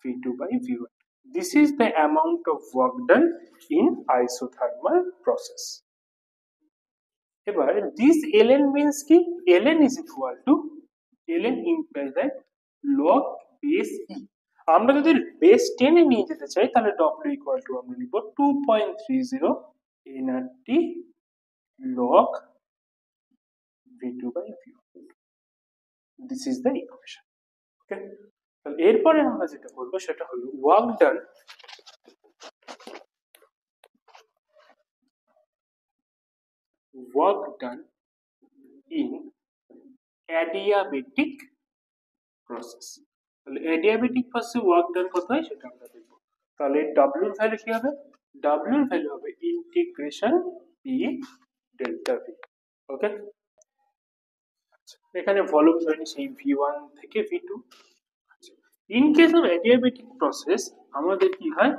V2 by V1. This is the amount of work done in isothermal process. এবার this ln means কি, ln is equal to, ln implies that log base e. আমরা যদি base 10 এ নিয়ে যেতে চাই তাহলে w equal to আমরা লিখব 2.30 nRT log V2 by V1. This is the equation. Okay, তাহলে এরপরে আমরা যেটা করব সেটা হলো work done in adiabatic process. তাহলে adiabatic process work done কত হয় সেটা আমরা দেখব। তাহলে w এর ভ্যালু কি হবে, w এর ভ্যালু হবে ইন্টিগ্রেশন e ডেল্টা v। ওকে, এখানে ভলিউম ধরে সেই v1 থেকে v2। In case of adiabatic process আমাদের কি হয়,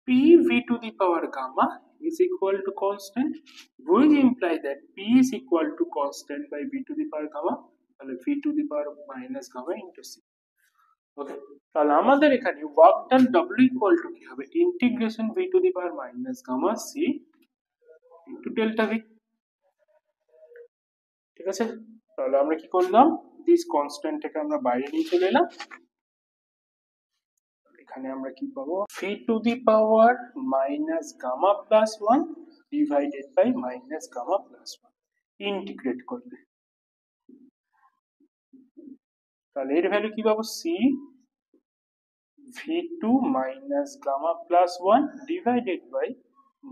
p v to the power gamma is equal to constant, which imply that p is equal to constant by v to the power gamma, তাহলে v to the power minus gamma into c। ওকে, তাহলে আমাদের এখানে work done w equal to কি হবে, integration v to the power minus gamma c into delta v। ঠিক আছে, তাহলে আমরা কি করলাম, দিস কনস্ট্যান্টটাকে আমরা বাইরে নিয়ে চলে এলাম। এখানে আমরা কি পাবো, v to the power minus gamma plus 1 divided by minus gamma plus 1 integrate করলে তাহলে এর ভ্যালু কি পাবো, c v2 minus gamma plus 1 divided by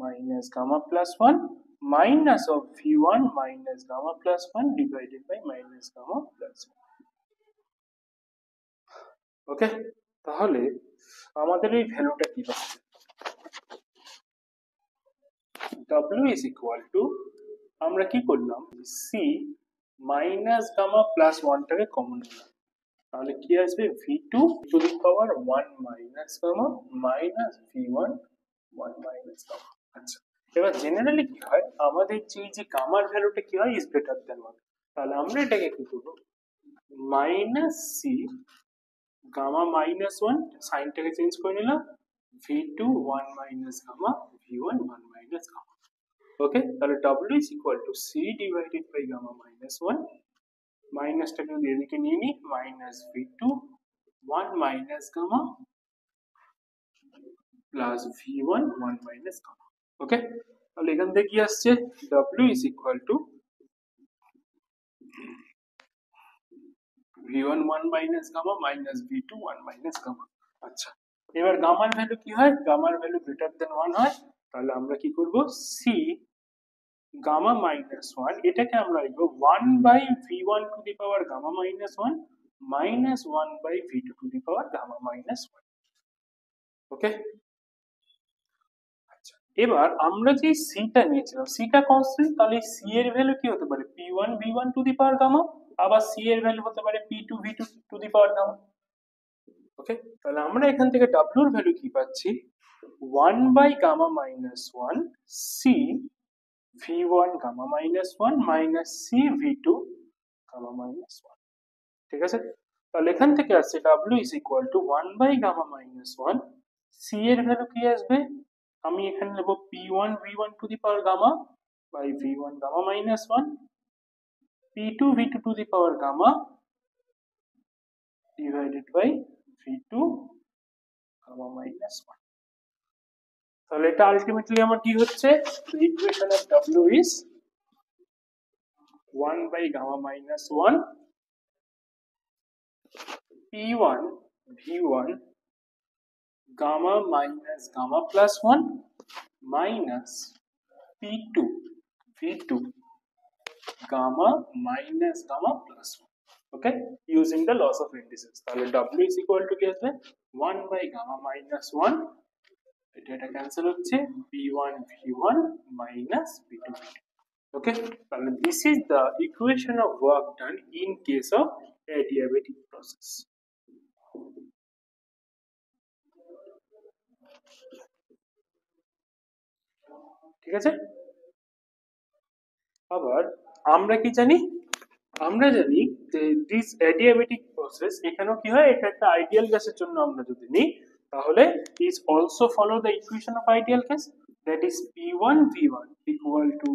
minus gamma plus 1 minus of v1 minus gamma plus 1 divided by minus gamma plus 1। ওকে, তাহলে আমাদের এই ভ্যালুটা কি হচ্ছে, w is equal to, আমরা কি করলাম, c minus gamma plus 1 টাকে কমন নিলাম, তাহলে কি আসবে v2 to the power 1 minus gamma minus v1 1 minus gamma। আচ্ছা, এবার জেনারেলি কি হয়, আমাদের যে গামার ভ্যালুটা কি হয়, ইজ গ্রেটার দ্যান 1, তাহলে আমরা এটাকে কি করব, মাইনাস সি গামা মাইনাস 1 সাইনটাকে চেঞ্জ করে নিলাম, v2 1 minus gamma v1 1 minus gamma। ওকে, তাহলে w is equal to c divided by gamma minus 1 মাইনাসটাকে যদি এদিকে নিয়ে নিই, minus v2 1 minus gamma plus v1 1 minus gamma। ওকে, তাহলে এখান থেকে কি আসছে, w is equal to v1 1 minus gamma minus v2 1 minus gamma। আচ্ছা, এবার গামার ভ্যালু কি হয়, গামার ভ্যালু গ্রেটার দেন 1 হয়, তাহলে আমরা কি করব, c গামা মাইনাস 1 এটাকে আমরা লিখব 1 by v1 to the power gamma minus 1 minus 1 by v2 to the power gamma minus 1। Okay, আচ্ছা, এবার আমরা যে সিটা নিয়েছিলাম, সিটা কনস্ট্যান্ট, তাহলে সি এর ভ্যালু কি হতে পারে, p1 v1 to the power gamma, আবার সি এর ভ্যালু হতে পারে p2 v2 to the power gamma. ওকে, তাহলে আমরা এখান থেকে w এর ভ্যালু কি পাচ্ছি, 1 by gamma minus 1 c v1 gamma minus 1 minus c v2 gamma minus 1। ঠিক আছে, তাহলে এখান থেকে আসছে w is equal to 1 by gamma minus 1, c এর ভ্যালু কি আসবে, আমি এখানে নেব p1 v1 to the power gamma by v1 gamma minus 1 p2 v2 to the power gamma divided by v2 gamma minus 1। তাহলে এটা আলটিমেটলি আমার কি হচ্ছে, the equation of w is 1 by gamma minus 1 p1 v1 gamma minus gamma plus 1 minus p2 v2 gamma minus gamma plus 1। okay, using the laws of indices, তাহলে w is equal to কি আসবে, 1 by gamma minus 1, এটা cancel হচ্ছে, p1 v1 minus p2 v2। okay, তাহলে this is the equation of work done in case of adiabatic process। ঠিক আছে, আবার আমরা কি জানি, আমরা জানি যে দিস অ্যাডিয়াবেটিক প্রসেস এখানেও কি হয়, এটা একটা আইডিয়াল গ্যাসের জন্য আমরা যদি নিই তাহলে is also follow the equation of ideal gas, that is P1 V1 equal to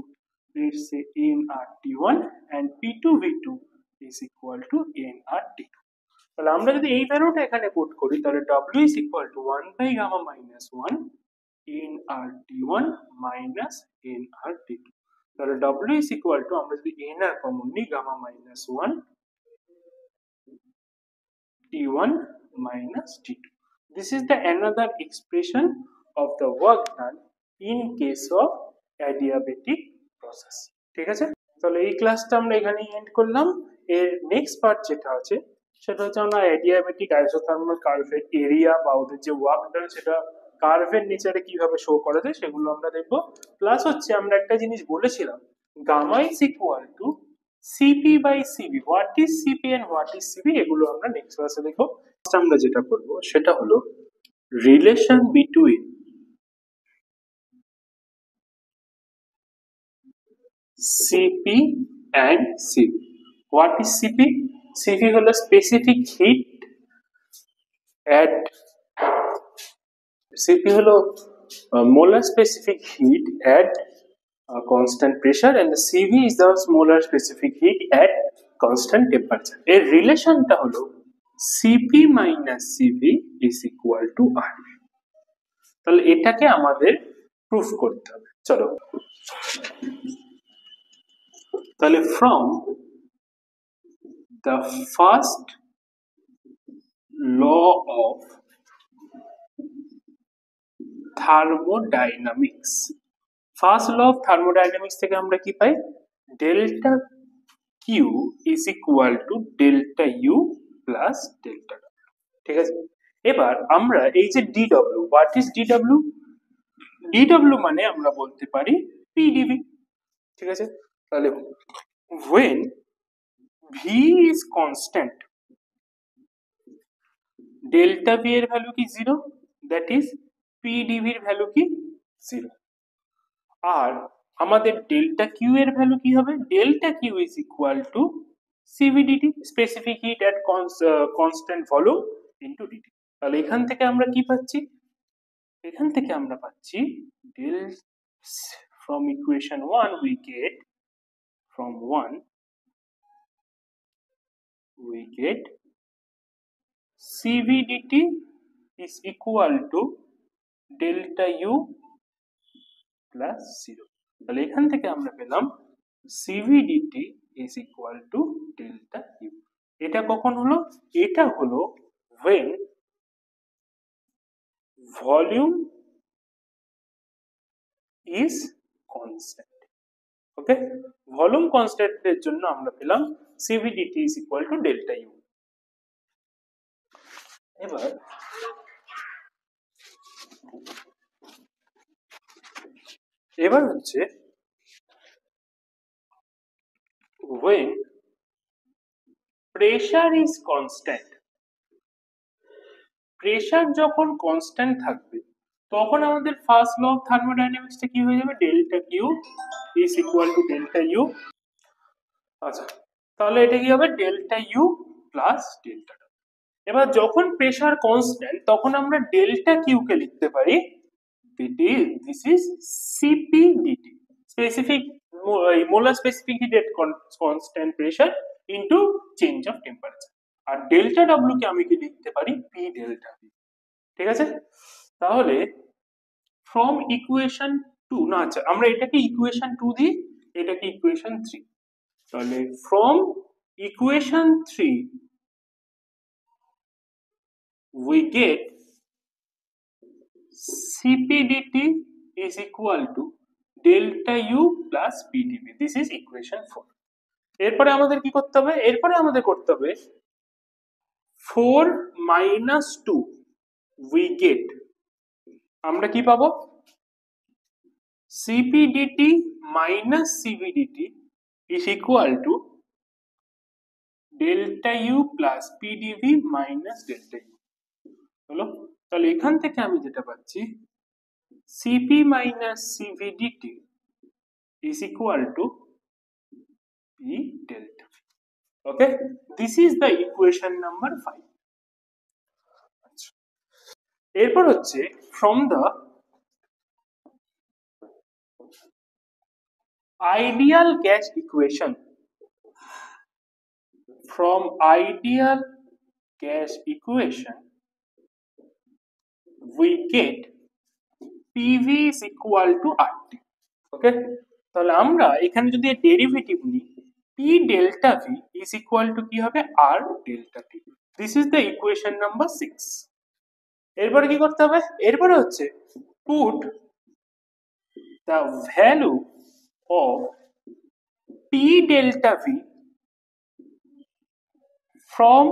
let's say nRT1 and P2 V2 is equal to nRT2। তাহলে আমরা যদি এই ভ্যালুটা এখানে পুট করি তাহলে W is equal to 1 by gamma minus 1 nRT1 minus nRT2। তাহলে W is equal to আমরা যদি nR কমন নিই gamma minus 1 T1 minus T2। This is the another expression of the work done in case of adiabatic process। ঠিক আছে, তাহলে এই ক্লাসটা আমরা এখানে এন্ড করলাম। এর নেক্সট পার্ট যেটা আছে সেটা হচ্ছে আমরা adiabatic isothermal কার্ভের এরিয়া বা ওদের যে ওয়ার্ক ডান সেটা কার্ভের নেচারে কিভাবে শো করা যায় সেগুলো আমরা দেখবো। প্লাস হচ্ছে আমরা একটা জিনিস বলেছিলাম, gamma is equal to CP by CV. What is CP and what is CV এগুলো আমরা নেক্সট ক্লাসে দেখবো। আমরা যেটা করব সেটা হলো relation between CP and CV. What is CP? CP হলো স্পেসিফিক হিট at সিপি হলো molar specific heat at constant pressure and the CV is the molar specific heat at constant temperature। এর রিলেশনটা হলো CP minus CV is equal to R। তাহলে এটাকে আমাদের proof করতে হবে। চলো তাহলে from the first law of thermodynamics, first law of thermodynamics থেকে আমরা কি পাই, delta Q is equal to delta U plus delta W. ঠিক আছে, এবার আমরা এই যে D W, what is D W? D W মানে আমরা বলতে পারি পিডিভি। ঠিক আছে, তাহলে when V is constant delta V এর ভ্যালু কি 0, দ্যাট ইজ পিডিভি এর ভ্যালু কি 0। আর আমাদের ডেল্টা কিউ এর ভ্যালু কি হবে? Delta Q is equal to C V D T, specific heat at constant volume into D T. তাহলে এখান থেকে আমরা কি পাচ্ছি? এখান থেকে আমরা পাচ্ছি del from equation 1 we get from 1 we get CVDT is equal to delta U plus 0। তাহলে এখান থেকে আমরা পেলাম CVDT is equal to delta U। এটা কখন হলো? এটা হলো when volume is constant। Okay, volume কনস্ট্যান্টের জন্য আমরা পেলাম CVDT is equal to delta U। এবার হচ্ছে when pressure is constant, pressure যখন কনস্ট্যান্ট থাকবে তখন আমাদের ফার্স্ট ল অফ থার্মোডাইনামিক্সটা কি হয়ে যাবে? Delta Q is equal to delta U. আচ্ছা, তাহলে এটা কি হবে? Delta U plus delta. এবার যখন প্রেসার কনস্ট্যান্ট তখন আমরা ডেল্টা কিউ কে লিখতে পারি this is C P D T, specific molar specific heat at constant pressure into change of temperature. আর ডেল্টা ডব্লিউ কে আমি কি লিখতে পারি? P delta V. ঠিক আছে, তাহলে ফ্রম ইকুয়েশন 2, না আচ্ছা আমরা এটাকে ইকুয়েশন 2 দিই, এটাকে ইকুয়েশন 3। তাহলে from equation 3 we get CPDT is equal to delta U plus PdV। This is equation 4। এরপরে আমাদের কি করতে হবে? এরপরে আমাদের করতে হবে 4 minus 2 we get, আমরা কি পাবো? CPDT minus CVDT is equal to delta U plus PdV minus delta U। হলো, তাহলে এখান থেকে আমি যেটা পাচ্ছি CP minus CVDT is equal to P delta V। Okay, this is the equation number 5। এরপর হচ্ছে from the ideal gas equation, from ideal gas equation we get PV is equal to RT। ওকে, তাহলে আমরা এখানে যদি derivative নিই, P delta V is equal to কি হবে, R delta T। This is the equation number 6। এরপরে কি করতে হবে, এরপরে হচ্ছে put the value of P delta V from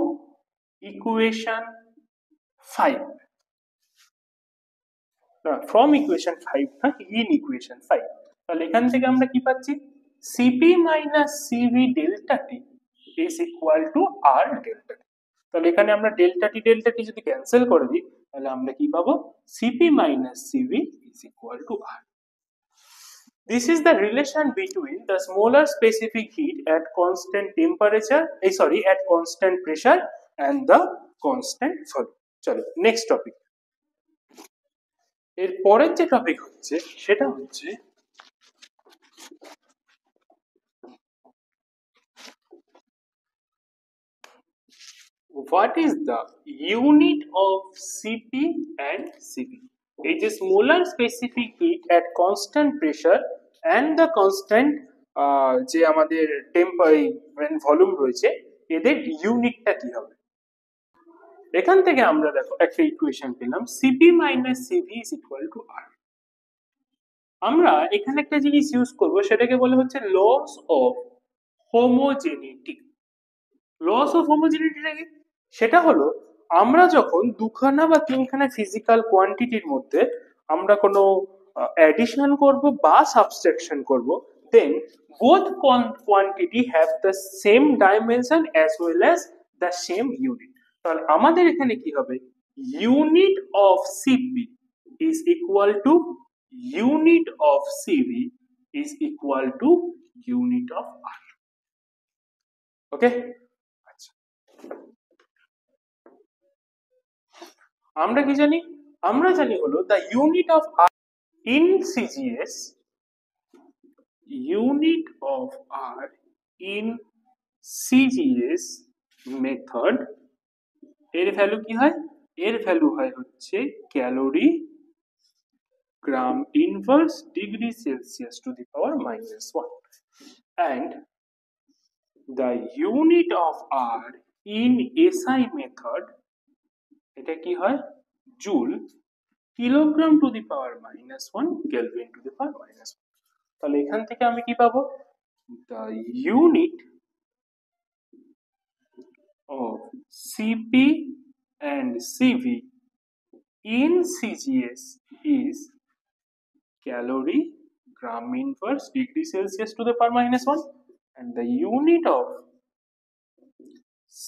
equation 5, from equation 5 না, in equation 5। তাহলে এখান থেকে আমরা কি পাচ্ছি, Cp minus Cv delta T is equal to R delta T। তাহলে এখানে আমরা delta T যদি ক্যান্সেল করে দিই, তাহলে আমরা কি পাবো, Cp minus Cv is equal to R। This is the relation between the molar specific heat at constant temperature, at constant pressure and the constant volume। চলো নেক্সট টপিক। এর পরের যে টপিক হচ্ছে সেটা হচ্ছে what is the unit of Cp and Cv। এই যে molar specific heat at constant pressure and the constant যে আমাদের টেম্পারেচার ভলিউম রয়েছে, এদের ইউনিটটা কি হবে। এখান থেকে আমরা দেখো একটা ইকুয়েশন পেলাম, Cp minus Cv is equal to R। আমরা এখানে একটা জিনিস ইউজ করব, সেটাকে বলা হচ্ছে loss of homogeneity. Loss of হোমোজেনিটিটা কি, সেটা হলো আমরা যখন দুখানা বা তিনখানা ফিজিক্যাল কোয়ান্টিটির মধ্যে আমরা কোনো অ্যাডিশন করব বা সাবট্রাকশন করব, দেন both quantity have the same dimension as well as the same unit। তাহলে আমাদের এখানে কি হবে, unit of Cp is equal to unit of Cv is equal to unit of R। ওকে, আচ্ছা আমরা কি জানি, আমরা জানি হলো the unit of R in CGS, unit of R in CGS method, এর ভ্যালু কি হয়, এর ভ্যালু হয় হচ্ছে calorie gram inverse degree Celsius to the power -1, and the unit of R in SI method, এটা কি হয়, joule kilogram to the power -1 kelvin to the power -1। তাহলে এখান থেকে আমি কি পাবো, the unit of Cp and Cv in CGS is calorie gram inverse degree Celsius to the power -1, and the unit of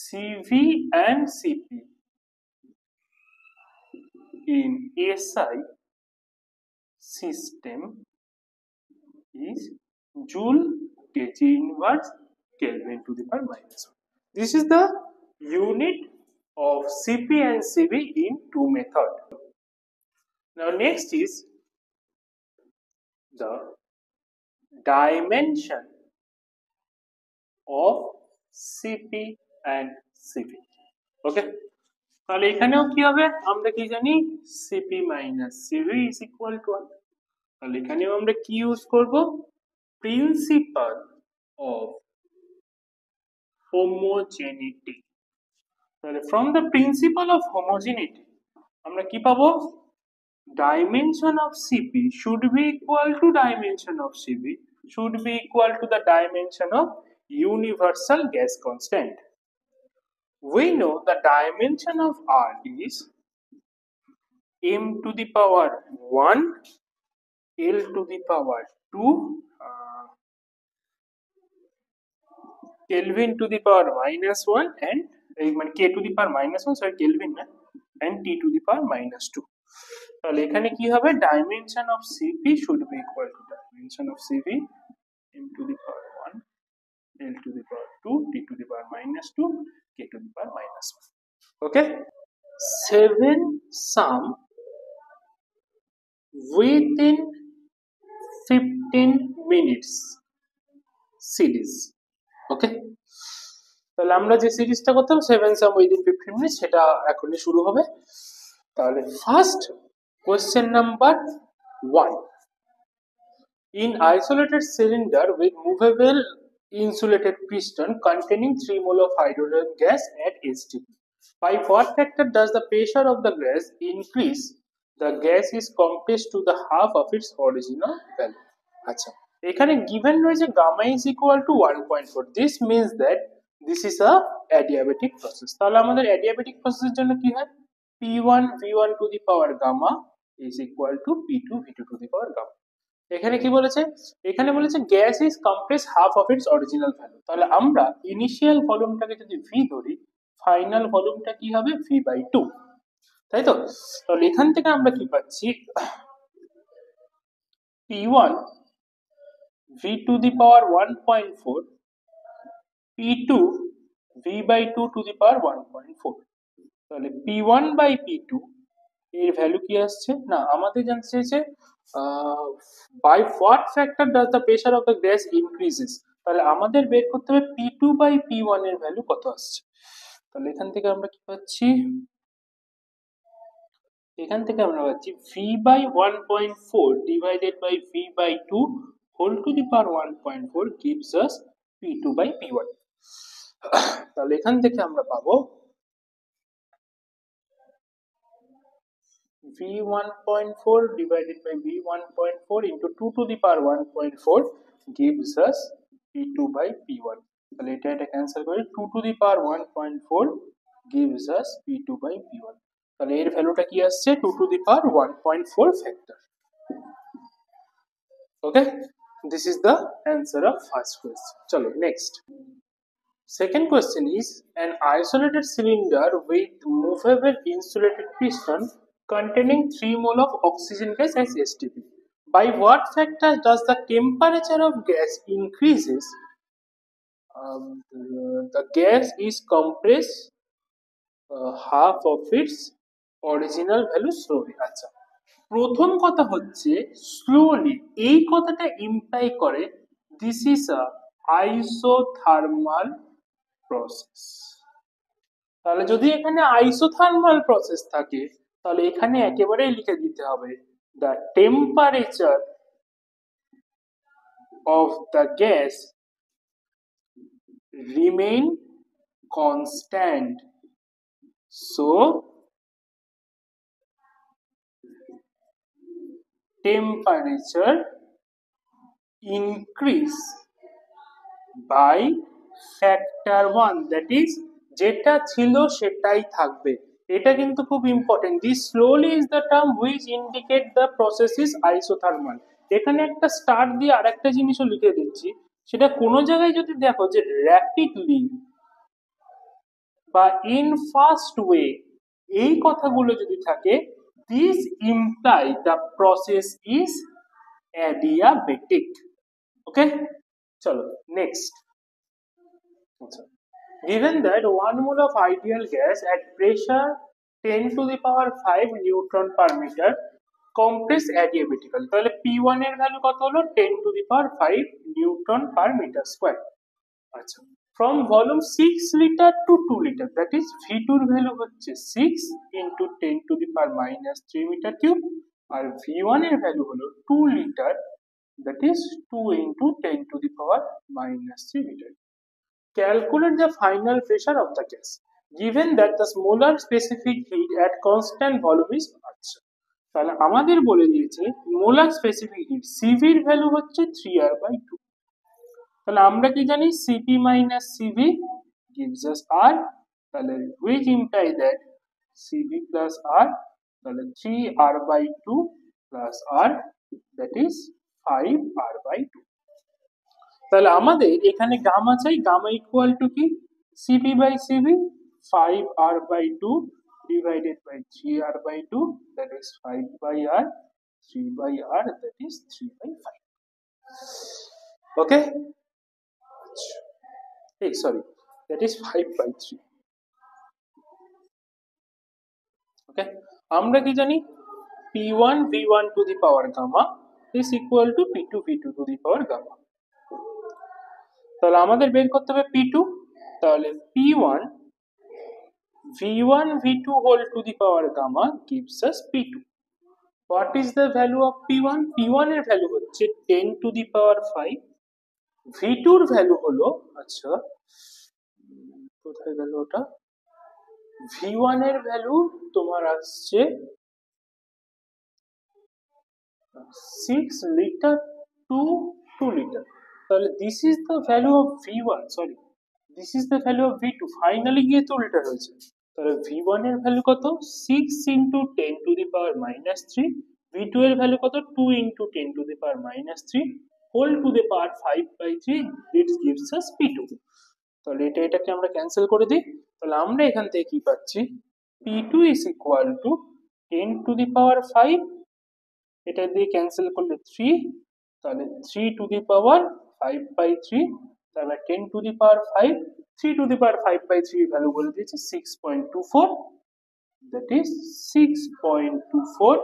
Cv and Cp in SI system is joule kg inverse Kelvin to the power -1। This is the unit of Cp and Cv in two method। Now next is the dimension of Cp and Cv। ওকে, তাহলে এখানেও কি হবে, আমরা কি জানি, Cp minus Cv is equal to 1। তাহলে এখানেও আমরা কি ইউজ করব, প্রিন্সিপাল অফ হোমোজেনিটি। তাহলে from the principal of homogeneity আমরা কি পাবো, dimension of Cp should be equal to dimension of Cv should be equal to the dimension of universal gas constant। We know the dimension of R is m to the power 1, L to the power 2, Kelvin to the power -1, and K to the power -1, sorry Kelvin না, and T to the power -2। তাহলে এখানে কি হবে, dimension of Cp should be equal to dimension of Cv m to the power 1, L to the power 2 t to the power minus 2 k to the power minus 1. Okay, 7 sum within 15 minutes series. Okay, তাহলে আমরা যে সিরিজটা করতাম 7 সাম within 15 minute সেটা এখনই শুরু হবে। তাহলে first question number 1, in isolated cylinder with movable insulated piston containing 3 mole of hydrogen gas at STP, by what factor does the pressure of the gas increase? The gas is compressed to the half of its original value. আচ্ছা, এখানে given রয়েছে gamma is equal to 1.4. This means that this is a adiabatic process. তাহলে আমাদের adiabatic process এর জন্য কি হয়? P1 V1 to the power gamma is equal to P2 V2 to the power gamma. এখানে কি বলেছে? এখানে বলেছে gas is compress half of its original value. তাহলে আমরা ইনিশিয়াল ভলিউমটাকে যদি ভি ধরি, ফাইনাল ভলিউমটা কি হবে? ভি বাই 2, তাই তো? তাহলে এখান থেকে আমরা কি পাচ্ছি? P1 V to the power 1.4, P2 V by 2 to the power 1.4. তাহলে P1 by P2 এর ভ্যালু কি আসছে? না, আমাদের জানতে চাইছে by what factor does the pressure of the gas increases. তাহলে আমাদের বের করতে হবে P2 by P1 এর ভ্যালু কত আসছে। তাহলে এখান থেকে আমরা কি পাচ্ছি? এখান থেকে আমরা পাচ্ছি V by 1.4 divided by V by 2 whole to the power 1.4 gives us P2 by P1. তাহলে এখান থেকে আমরা পাবো V1.4 divided by V1.4 into 2 to the power 1.4 gives us P2 by P1. তাহলে এটা ক্যান্সেল করে 2 to the power 1.4 gives us P2 by P1. তাহলে এর ভ্যালুটা কি আসছে? 2 to the power 1.4 factor. Okay, this is the answer of first question. চলো next. Second question is, an isolated cylinder with movable insulated piston containing 3 mole of oxygen gas as STP. By what factor does the temperature of gas increases? The gas is compressed half of its original value slowly. আচ্ছা, প্রথম কথা হচ্ছে slowly, এই কথাটা imply করে this is a isothermal process. তাহলে যদি এখানে আইসোথার্মাল প্রসেস থাকে তাহলে এখানে একেবারেই লিখে দিতে হবে the temperature of the gas remain constant, so temperature increase by factor 1, that is যেটা ছিল সেটাই থাকবে। এটা কিন্তু খুব important. This slowly is the term which indicate the process is isothermal. এখানে একটা স্টার দিয়ে আরেকটা জিনিসও লিখে দিচ্ছি, সেটা কোনো জায়গায় যদি দেখো যে র্যাপিডলি বা ইন ফাস্ট ওয়ে এই কথাগুলো যদি থাকে, this imply the process is adiabatic. Okay, চলো নেক্সট। আচ্ছা, given that 1 mole of ideal gas at pressure 10 to the power 5 neutron per meter compressed adiabatically, তাহলে P1 এর ভ্যালু কত হলো? 10 to the power 5 Newton per meter square. আচ্ছা, from volume 6 liter to 2 liter, that is V2 এর value হচ্ছে 6 into 10 to the power minus 3 meter cube, R V1 এর value হলো 2 liter, that is 2 into 10 to the power minus 3 meter. Calculate the final pressure of the gas given that the molar specific heat at constant volume is আচ্ছা, তাহলে আমাদের বলে দিয়েছে molar specific hit CV এর value হচ্ছে 3R/2। তাহলে আমরা কি জানি? CP minus CV gives us R, তাহলে which imply that CV plus R, তাহলে 3R/2 plus R, that is 5R/2। তাহলে আমাদের এখানে গামা চাই, গামা ইকুয়াল টু কি? CP by CV, 5R/2 divided by 3R/2, that is 5/R, 3/R, that is 3/5। Okay, sorry, that is 5/3. Okay, আমরা কি জানি p1 v1 to the power gamma is equal to p2 v2 to the power gamma। তাহলে আমাদের বের করতে হবে p2, তাহলে p1 v1 v2 whole to the power gamma gives us p2। What is the value of p1? p1 এর value হচ্ছে 10 to the power 5, v2 এর value হলো, আচ্ছা কোথায় গেল ওটা, v1 এর ভ্যালু তোমার আসছে 6 লিটার টু 2 লিটার। তাহলে this is the value of v1, sorry, this is the value of v2, finally গিয়ে 2 লিটার হয়েছে। তাহলে v1 এর ভ্যালু কত, 6 into 10 to the power minus 3, v2 এর ভ্যালু কত, 2 into 10 to the power minus 3 whole to the power 5/3, it gives us p2। তাহলে এটাকে আমরা ক্যান্সেল করে দিই, তাহলে আমরা এখান থেকে কি পাচ্ছি, p2 is equal to 10 to the power 5, এটা দিয়ে ক্যান্সেল করলে 3, তাহলে 3 to the power 5/3, তাহলে 10 to the power 5, 3 to the power 5/3 value বলে দিয়েছি 6.24, that is 6.24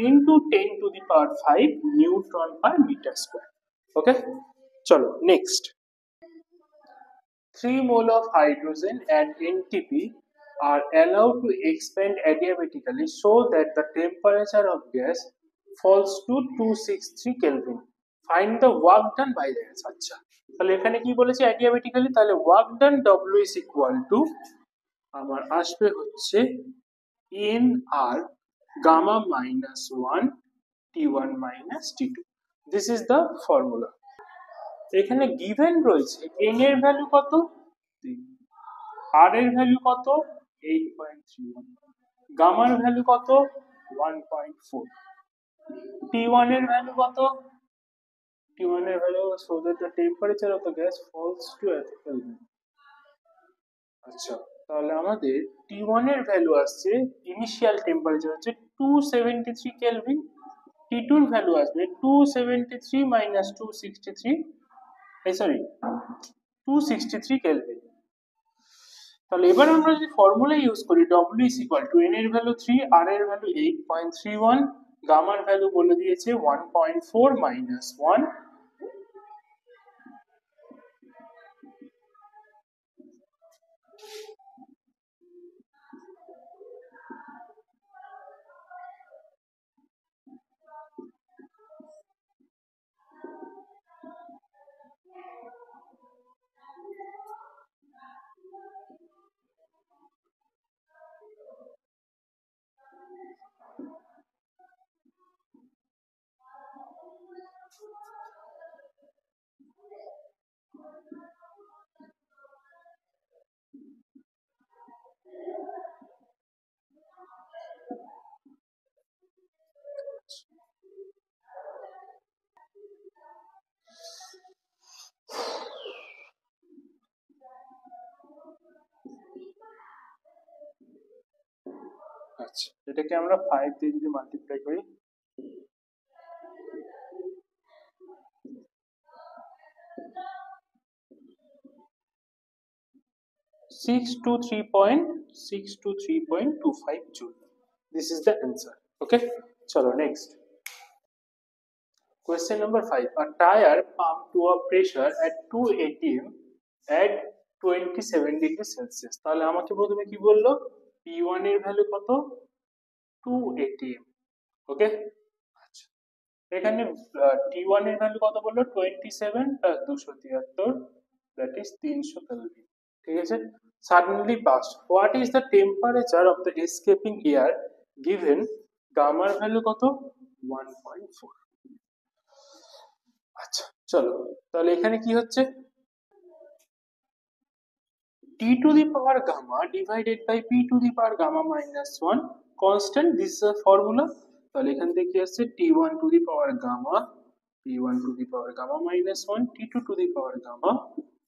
into 10 to the power 5 Newton per meter square। ওকে, চলো next. 3 mole of hydrogen at NTP are allowed to expand adiabatically so that the temperature of gas falls to 263 Kelvin. Find the work done by the gas। আচ্ছা, তাহলে এখানে কি বলেছে adiabatically, তাহলে work done W is equal to আমার আসবে হচ্ছে nr gamma minus 1 T1 minus T2। This is the formula। এখানে গিভেন রয়েছে n এর ভ্যালু কত, r এর ভ্যালু কত 8.31, গামার ভ্যালু কত 1.4, t1 এর ভ্যালু কত, t1 এর value so that the temperature of the gas falls to Kelvin। আচ্ছা, তাহলে আমাদের t1 এর ভ্যালু আসছে, ইনিশিয়াল টেম্পারেচার হচ্ছে 273 কেলভিন, t2 এর ভ্যালু আসবে 273 minus 263, সরি 263 কেলভিন। তাহলে এবার আমরা যদি ফর্মুলা ইউজ করি W is equal to n এর ভ্যালু 3, r এর ভ্যালু 8.31, গামার ভ্যালু বলে দিয়েছে 1.4 minus 1, আচ্ছা এটাকে আমরা 5 দিয়ে যদি মাল্টিপ্লাই করি, 623.25 joule। This is the answer। Okay, chalo next question number 5। A tire pumped to a pressure at 2 atm at 27 degrees Celsius। তাহলে আমাকে প্রথমে কি বললো, p1 এর ভ্যালু কত 2 atm। ওকে, আচ্ছা এখানে t1 এর ভ্যালু কত বললো 27 প্লাস 273, that is 300 কেলভিন। ঠিক আছে, suddenly passed, what is the temperature of the escaping air given, গামার ভ্যালু কত 1.4। আচ্ছা চলো, তাহলে এখানে কি হচ্ছে t to the power gamma divided by p to the power gamma minus 1 constant, this is a formula। তাহলে এখান থেকে কি আসছে t1 to the power gamma p1 to the power gamma minus 1 t2 to the power gamma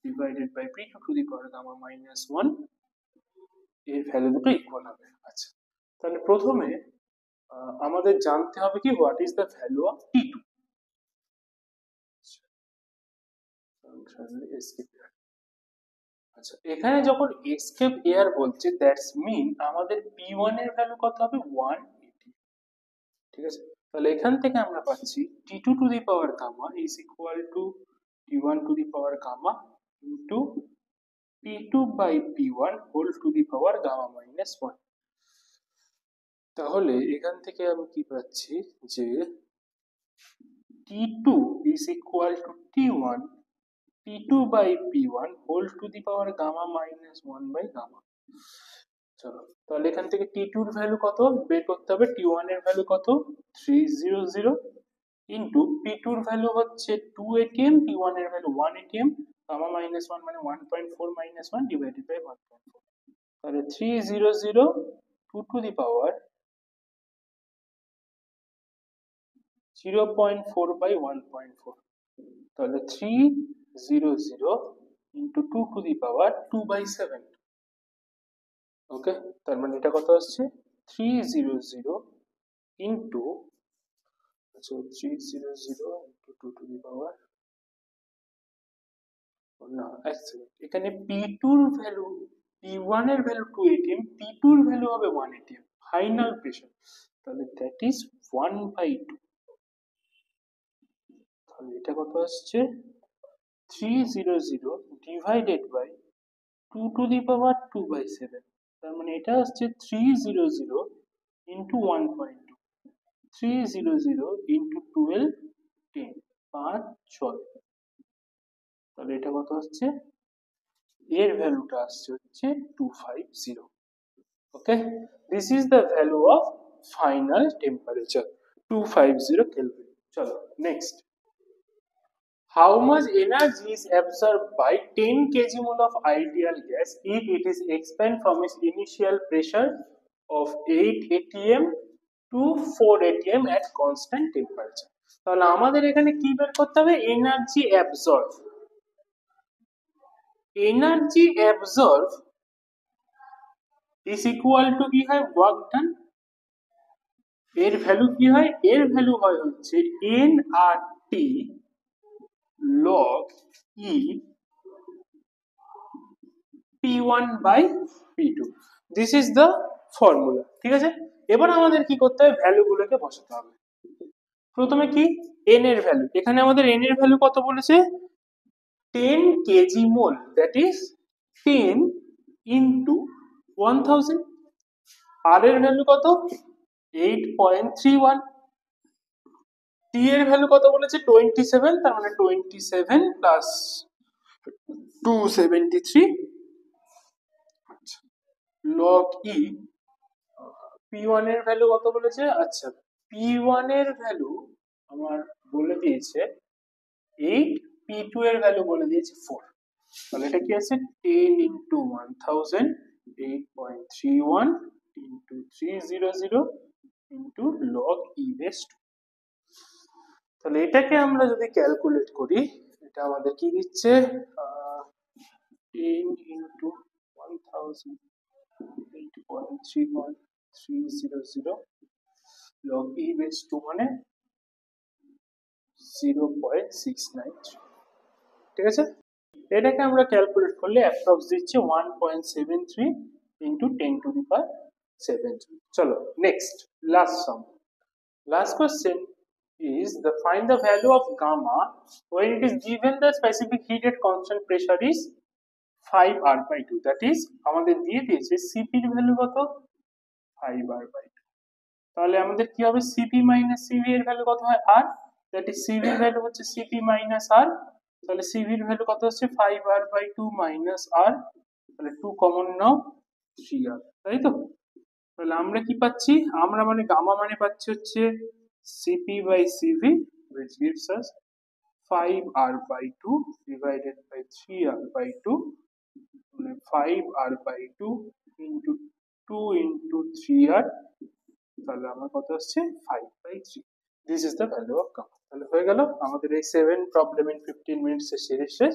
divided by p2 to the power gamma minus 1, এর value দুটো equal হবে। আচ্ছা, তাহলে প্রথমে আমাদের জানতে হবে কি what is the value of t2। আচ্ছা, এখানে যখন এসকেপ এয়ার বলছে দ্যাটস মিন আমাদের P1 এর ভ্যালু কত হবে 180। ঠিক আছে, তাহলে এখান থেকে আমরা পাচ্ছি T2 to the power gamma is equal to T1 to the power gamma into P2 by P1 whole to the power gamma minus 1। তাহলে এখান থেকে আমি কি পাচ্ছি যে T2 is equal to T1 P2 by P1 whole to the power gamma minus 1 by gamma। চলো, তাহলে এখান থেকে T2 এর ভ্যালু কত বের করতে হবে, T1 এর ভ্যালু কত 300 ইন্টু P2 এর ভ্যালু হচ্ছে 2 atm, T1 এর ভ্যালু 1 atm, গামা মাইনাস 1 মানে 1.4 মাইনাস 1 ডিভাইডেড বাই 1.4। তাহলে 300 2 টু দি পাওয়ার 0.4 by 1.4, তাহলে 300 into 2 to the power 2 by 7। ওকে, তার মানে এটা কত আসছে 300 into, আচ্ছা 300 into 2 to the power, না এক সেকেন্ড, এখানে P2 এর ভ্যালু P1 এর ভ্যালু 2 atm, P2 এর ভ্যালু হবে 1 atm ফাইনাল প্রেসার, তাহলে দ্যাট ইজ 1/2। তাহলে এটা কত আসছে 300 divided by 2 to the power 2 by 7, তার মানে এটা আসছে 300 into 1.2, 300 into 12 10 5 6, তাহলে এটা কত আসছে, এর ভ্যালুটা আসছে হচ্ছে 250। Okay, this is the value of final temperature 250 kelvin. চলো next, how much energy is absorbed by 10 kgmol of ideal gas if it is expanded from its initial pressure of 8 atm to 4 atm at constant temperature। তাহলে আমাদের এখানে কি বের করতে হবে, energy absorb. Energy absorb is equal to কি হয় work done, এর ভ্যালু কি হয়, এর ভ্যালু হয় হচ্ছে nRT log E P1 by P2, this is the formula. ঠিক আছে, এবার আমাদের কি করতে হবে, ভ্যালু গুলোকে বসাতে হবে। প্রথমে কি n এর ভ্যালু, এখানে আমাদের n এর ভ্যালু কত বলেছে 10 kg mole, that is 10 into 1000। আর এর ভ্যালু কত 8.31, টি এর ভ্যালু কত বলেছে 27, তার মানে 27 প্লাস 273 log E P1 এর ভ্যালু কত বলেছে, আচ্ছা P1 এর ভ্যালু আমার বলে দিয়েছে 8, P2 এর ভ্যালু বলে দিয়েছে 4, তাহলে এটা কি আছে 10 into 1000 8.31 into 300 into log E base 2। তাহলে এটাকে আমরা যদি ক্যালকুলেট করি, এটা আমাদের কি দিচ্ছে 10 into 1000 8.31 300 log E base 2 মানে 0.693। ঠিক আছে, এটাকে আমরা ক্যালকুলেট করলে অ্যাপ্রক্স দিচ্ছে 1.73 into 10 to the power 7। চলো next, last some, last question is the find the value of gamma when it is given the specific heat at constant pressure is 5R/2, that is আমাদের দিয়ে দিয়েছে Cp এর value কত 5R/2, তাহলে আমাদের কি হবে Cp minus Cv এর ভ্যালু কত হয় R, that is Cv এর ভ্যালু হচ্ছে Cp minus R, তাহলে Cv এর ভ্যালু কত হচ্ছে 5R/2 minus R, তাহলে 2 কমন নাও 3R, তাই তো। তাহলে আমরা কি পাচ্ছি, আমরা মানে গামা মানে পাচ্ছি হচ্ছে Cp by Cv which gives us 5R/2 divided by 3R/2, 5R/2 into 2 into 3R, তাহলে আমার কত আসছে 5/3। This is the value of gamma. তাহলে হয়ে গেল আমাদের এই 7 প্রবলেম ইন 15 মিনিটস এর সিরিজ শেষ।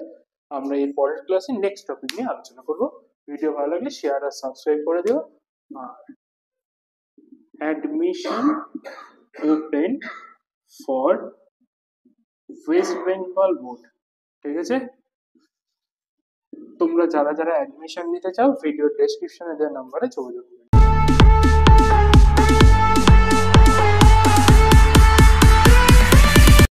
আমরা এর পরের ক্লাসে নেক্সট টপিক নিয়ে আলোচনা করব। ভিডিও ভালো লাগলে শেয়ার আর সাবস্ক্রাইব করে দিও। আর admission open for West Bengal board, ঠিক আছে। তোমরা যারা যারা অ্যাডমিশন নিতে চাও ভিডিও ডেসক্রিপশনে দেওয়া নাম্বারে যোগাযোগ করবে।